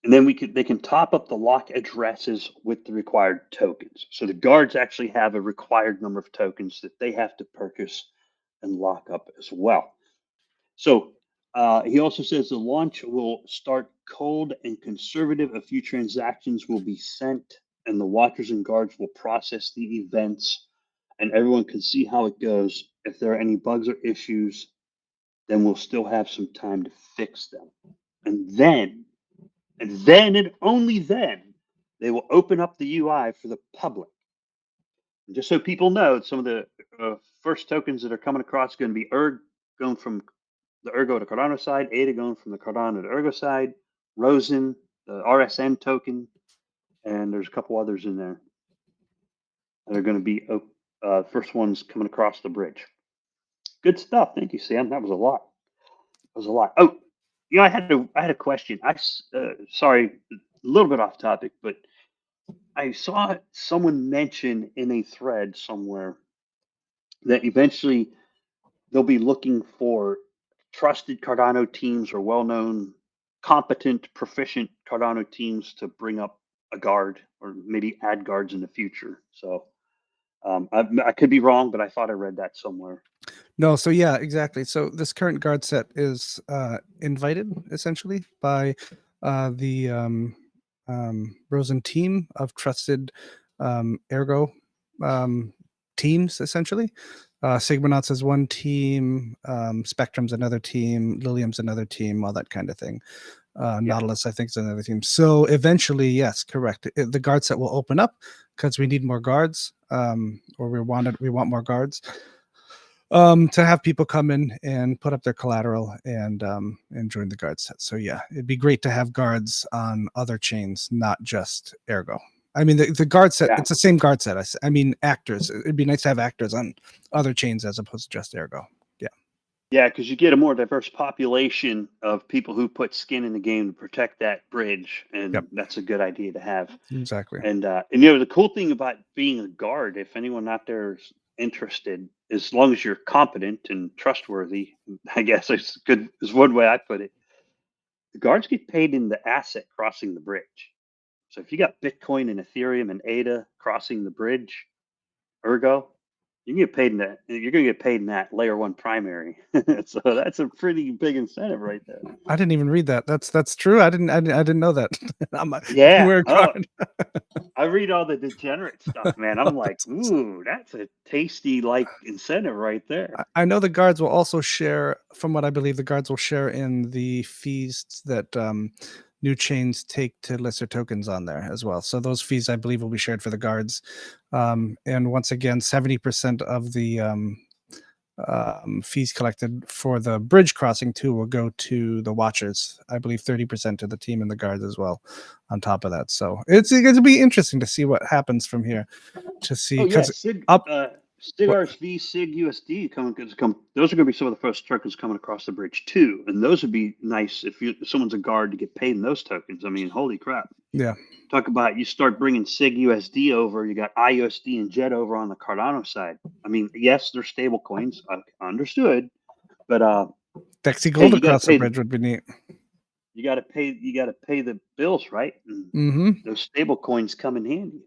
and then they can top up the lock addresses with the required tokens. So the guards actually have a required number of tokens that they have to purchase and lock up as well. So he also says the launch will start cold and conservative. A few transactions will be sent, and the watchers and guards will process the events, and everyone can see how it goes. If there are any bugs or issues, then we'll still have some time to fix them. And then and only then, they will open up the UI for the public. And just so people know, some of the first tokens that are coming across are going to be going from the Ergo to Cardano side, ADA going from the Cardano to Ergo side, Rosen, the RSN token, and there's a couple others in there that are going to be first ones coming across the bridge. Good stuff. Thank you, Sam. That was a lot. That was a lot. Oh, I had a question. Sorry, a little bit off topic, but I saw someone mention in a thread somewhere that eventually they'll be looking for trusted Cardano teams or well-known, competent, proficient Cardano teams to bring up a guard or maybe add guards in the future. So I could be wrong, but I thought I read that somewhere. No, so yeah, exactly. So this current guard set is invited essentially by the Rosen team of trusted Ergo teams, essentially. Sigmanauts is one team, Spectrum's another team, Lilium's another team, all that kind of thing. Nautilus, I think, is another team. So eventually, yes, correct. The guard set will open up because we need more guards, or we want more guards. To have people come in and put up their collateral and join the guard set. So yeah, it'd be great to have guards on other chains, not just Ergo. I mean, the guard set, it's the same guard set. I mean, actors. It'd be nice to have actors on other chains as opposed to just Ergo. Yeah. Yeah, because you get a more diverse population of people who put skin in the game to protect that bridge, and that's a good idea to have. Exactly. And the cool thing about being a guard, if anyone out there is interested, as long as you're competent and trustworthy, I guess is one way I put it. The guards get paid in the asset crossing the bridge. So if you got Bitcoin and Ethereum and ADA crossing the bridge, Ergo, you can get paid in that. You're going to get paid in that layer one primary. So that's a pretty big incentive right there. I didn't even read that. That's true. I didn't know that. Yeah. Guard. I read all the degenerate stuff, man. I'm like, ooh, that's a tasty incentive right there. I know the guards will also share, from what I believe, the guards will share in the fees that new chains take to list their tokens on there as well. So those fees, I believe, will be shared for the guards. And once again, 70% of the fees collected for the bridge crossing too will go to the watchers. I believe 30% to the team and the guards as well on top of that. So it's going to be interesting to see what happens from here. To see, because SIG RSV, SIG USD those are going to be some of the first tokens coming across the bridge too, and those would be nice if someone's a guard to get paid in those tokens. I mean, holy crap! Yeah. Talk about you start bringing SIG USD over, you got IUSD and Jet over on the Cardano side. I mean, yes, they're stable coins, understood, but Dexy Gold across the bridge would be neat. You got to pay the bills, right? Those stable coins come in handy.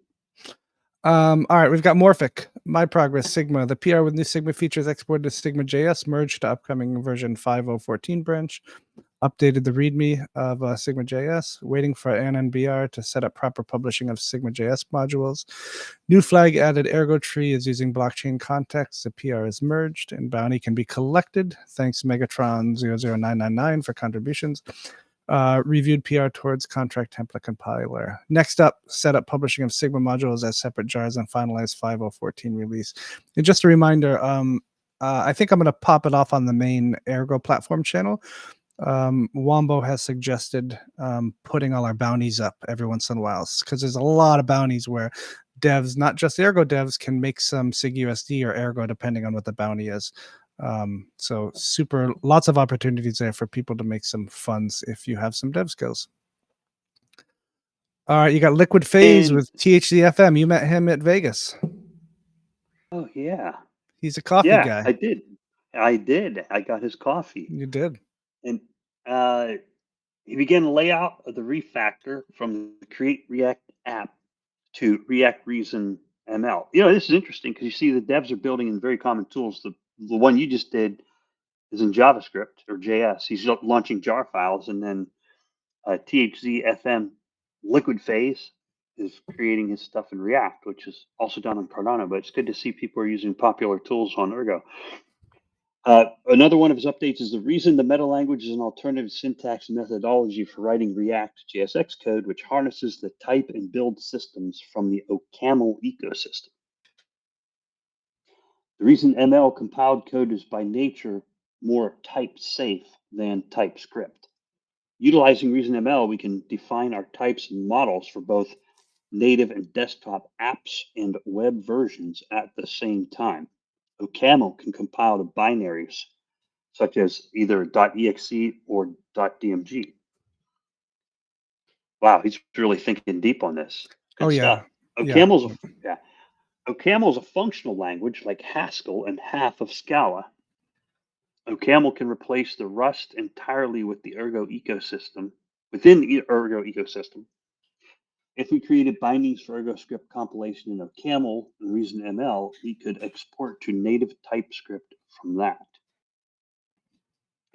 All right, we've got Morphic, My Progress, Sigma. The PR with new Sigma features exported to Sigma.js, merged to upcoming version 5.0.14 branch, updated the README of Sigma.js, waiting for NNBR to set up proper publishing of Sigma.js modules. New flag added Ergo tree is using blockchain context. The PR is merged, and bounty can be collected. Thanks Megatron 00999 for contributions. Reviewed PR towards contract template compiler. Next up, set up publishing of Sigma modules as separate jars and finalize 5.0.14 release. And just a reminder, I think I'm going to pop it off on the main Ergo platform channel. Wombo has suggested putting all our bounties up every once in a while, because there's a lot of bounties where devs, not just Ergo devs, can make some SIG USD or Ergo depending on what the bounty is. So lots of opportunities there for people to make some funds if you have some dev skills. All right, you got Liquid Phase with THCFM. You met him at Vegas. Oh yeah, he's a coffee guy. I did. I got his coffee. You did. And he began the layout of the refactor from the Create React app to React Reason ML. This is interesting because you see the devs are building in very common tools. The one you just did is in JavaScript or JS. He's launching jar files, and then THZFM Liquid Phase is creating his stuff in React, which is also done on Cardano. But it's good to see people are using popular tools on Ergo. Another one of his updates is the reason the meta language is an alternative syntax methodology for writing React JSX code, which harnesses the type and build systems from the OCaml ecosystem. The reason ML compiled code is by nature more type safe than TypeScript. Utilizing Reason ML, we can define our types and models for both native and desktop apps and web versions at the same time. OCaml can compile to binaries such as either .exe or .dmg. Wow, he's really thinking deep on this. Good Oh yeah, stuff. yeah, OCaml is a functional language like Haskell and half of Scala. OCaml can replace the Rust entirely with the Ergo ecosystem, within the Ergo ecosystem. If we created bindings for ErgoScript compilation in OCaml and Reason ML, we could export to native TypeScript from that.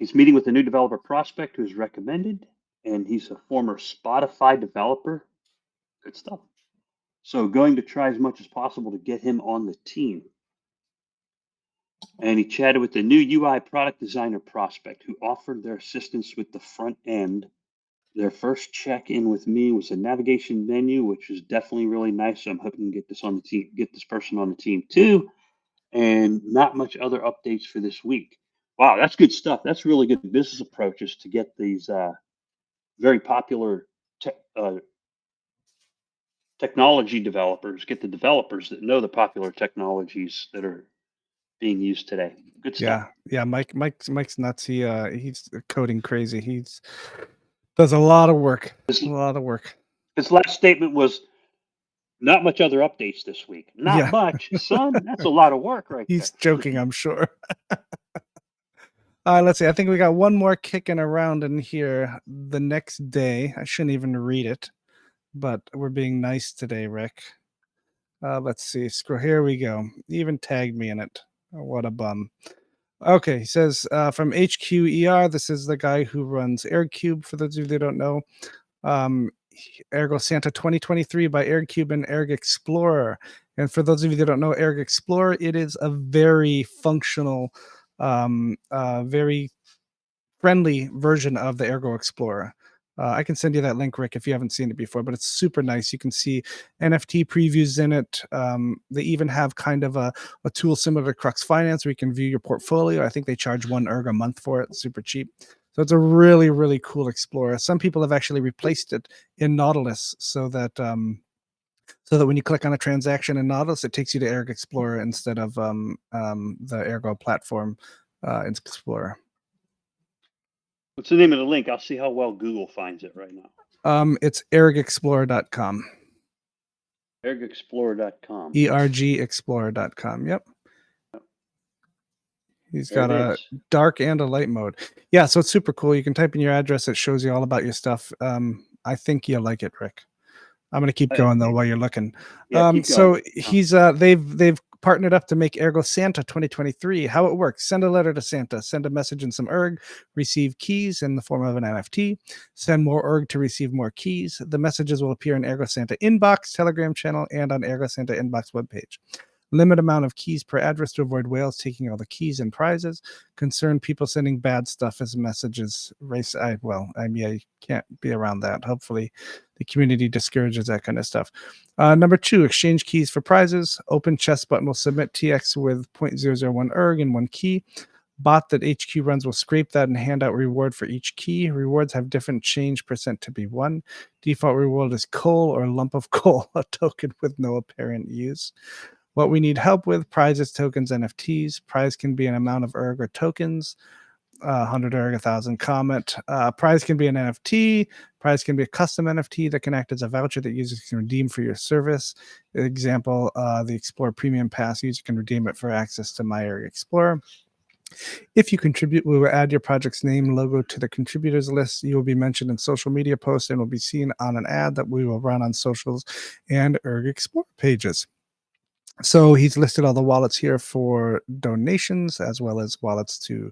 He's meeting with a new developer prospect who's recommended, and he's a former Spotify developer. Good stuff. So going to try as much as possible to get him on the team. And he chatted with the new UI product designer prospect who offered their assistance with the front end. Their first check-in with me was a navigation menu, which is definitely really nice. So I'm hoping to get this on the team, get this person on the team too. And not much other updates for this week. Wow, that's good stuff. That's really good business approaches to get these very popular technology developers, get the developers that know the popular technologies that are being used today. Good stuff. yeah. Mike's nuts. He's coding crazy. He's does a lot of work. His, A lot of work. his last statement was not much other updates this week. Not Yeah, much, son. That's a lot of work right there. he's joking, I'm sure. Let's see. I think we got one more kicking around in here the next day. I shouldn't even read it, but we're being nice today, Rick. Let's see. Scroll. Here we go. He even tagged me in it. Oh, what a bum. Okay, he says from HQER. This is the guy who runs AirCube. For those of you that don't know, Ergosanta 2023 by AirCube and Erg Explorer. And for those of you that don't know Erg Explorer, it is a very functional, very friendly version of the Ergo Explorer. I can send you that link, Rick, if you haven't seen it before, but it's super nice. You can see NFT previews in it. They even have kind of a tool similar to Crux Finance where you can view your portfolio. I think they charge $1 a month for it. Super cheap. So it's a really, really cool Explorer. Some people have actually replaced it in Nautilus so that when you click on a transaction in Nautilus, it takes you to Ergo Explorer instead of the Ergo platform Explorer. What's the name of the link? I'll see how well Google finds it right now. It's ergexplorer.com. Ergoexplorer.com. ERGexplorer.com. Yep. He's got a is. dark and a light mode. Yeah, so it's super cool. You can type in your address. It shows you all about your stuff. I think you'll like it, Rick. I'm going to keep going though while you're looking. Yeah, keep so going. he's they've partnered up to make Ergosanta 2023. How it works: send a letter to Santa, send a message in some Erg, receive keys in the form of an NFT, send more Erg to receive more keys. The messages will appear in Ergosanta inbox, Telegram channel, and on Ergosanta inbox webpage. Limit amount of keys per address to avoid whales taking all the keys and prizes. Concern people sending bad stuff as messages. I can't be around that. Hopefully the community discourages that kind of stuff. Number 2, exchange keys for prizes. Open chest button will submit TX with 0.001 erg and 1 key. Bot that HQ runs will scrape that and hand out reward for each key. Rewards have different change percent to be 1. Default reward is coal or lump of coal, a token with no apparent use. What we need help with: prizes, tokens, NFTs. Prize can be an amount of erg or tokens, 100 erg, 1,000 comet. Prize can be an NFT. Prize can be a custom NFT that can act as a voucher that users can redeem for your service. Example, the Explorer Premium Pass. User can redeem it for access to My Erg Explorer. If you contribute, we will add your project's name, logo to the contributors list. You will be mentioned in social media posts and will be seen on an ad that we will run on socials and Erg Explorer pages. So he's listed all the wallets here for donations as well as wallets to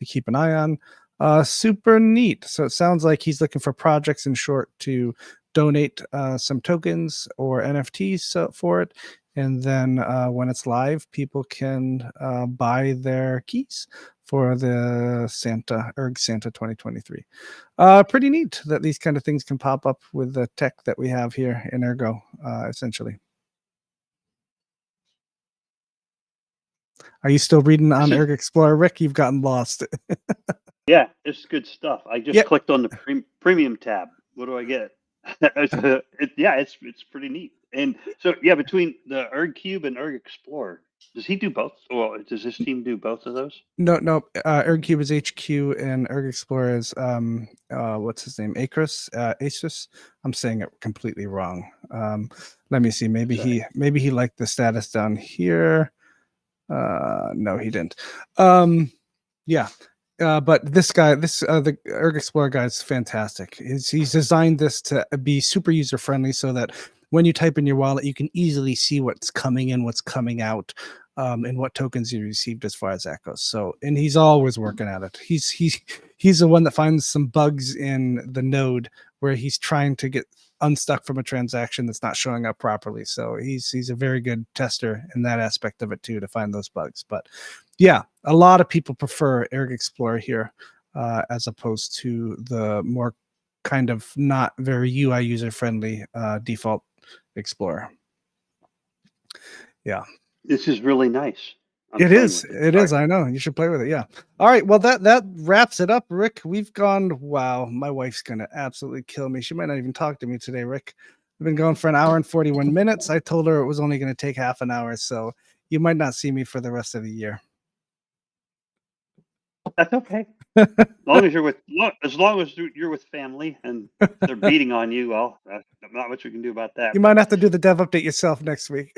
keep an eye on. Super neat. So it sounds like he's looking for projects, in short, to donate some tokens or NFTs for it. And then when it's live, people can buy their keys for the Erg-Santa 2023. Pretty neat that these kind of things can pop up with the tech that we have here in Ergo, essentially. Are you still reading on Ergo Explorer, Rick? You've gotten lost. Yeah, it's good stuff. I just Yep. clicked on the premium tab. What do I get? It's pretty neat. And so yeah, between the Erg Cube and Erg Explorer, does he do both? Or does this team do both of those? No. ErgCube is HQ and Erg Explorer is what's his name? Asus. I'm saying it completely wrong. Let me see. Maybe he liked the status down here. No, he didn't. Yeah. But this guy, the Ergo Explorer guy is fantastic. He's designed this to be super user friendly so that when you type in your wallet, you can easily see what's coming in, what's coming out, and what tokens you received as far as that goes. So, and he's always working at it. He's the one that finds some bugs in the node where he's trying to get unstuck from a transaction that's not showing up properly. So he's a very good tester in that aspect of it too, to find those bugs. But yeah, a lot of people prefer Ergo Explorer here as opposed to the more kind of not very UI user friendly default Explorer. Yeah, This is really nice. it is. It is. I know. You should play with it. Yeah. All right. Well, that wraps it up, Rick. We've gone. Wow. My wife's gonna absolutely kill me. She might not even talk to me today, Rick. We've been going for an hour and 41 minutes. I told her it was only going to take half an hour, so you might not see me for the rest of the year. That's okay. As long as you're with family and they're beating on you, well, not much we can do about that. You might have to do the dev update yourself next week.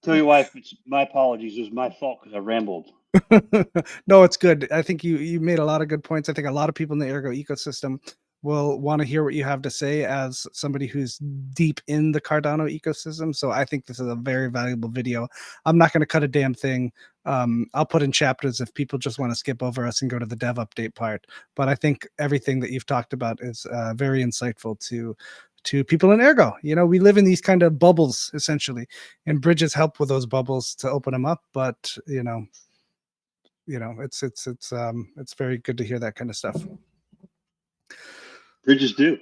Tell your wife it's my apologies. It was my fault because I rambled. No, it's good. I think you made a lot of good points. I think a lot of people in the Ergo ecosystem will want to hear what you have to say as somebody who's deep in the Cardano ecosystem. So I think this is a very valuable video. I'm not going to cut a damn thing. I'll put in chapters if people just want to skip over us and go to the dev update part. But I think everything that you've talked about is very insightful to people in Ergo. You know, we live in these kind of bubbles essentially, and bridges help with those bubbles to open them up. But you know, it's very good to hear that kind of stuff. Bridges do.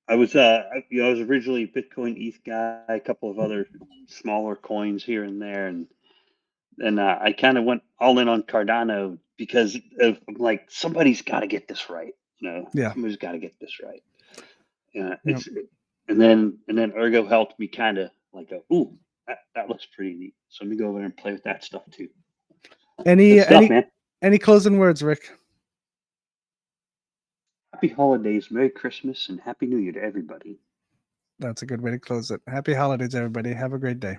I was I was originally a Bitcoin ETH guy, a couple of other smaller coins here and there, and I kind of went all in on Cardano because I'm like, somebody's got to get this right. Yeah. Somebody's got to get this right. Yeah, Yep. and then Ergo helped me kind of like go, ooh, that looks pretty neat. So let me go over there and play with that stuff too. Any closing words, Rick? Happy holidays, Merry Christmas, and Happy New Year to everybody. That's a good way to close it. Happy holidays, everybody. Have a great day.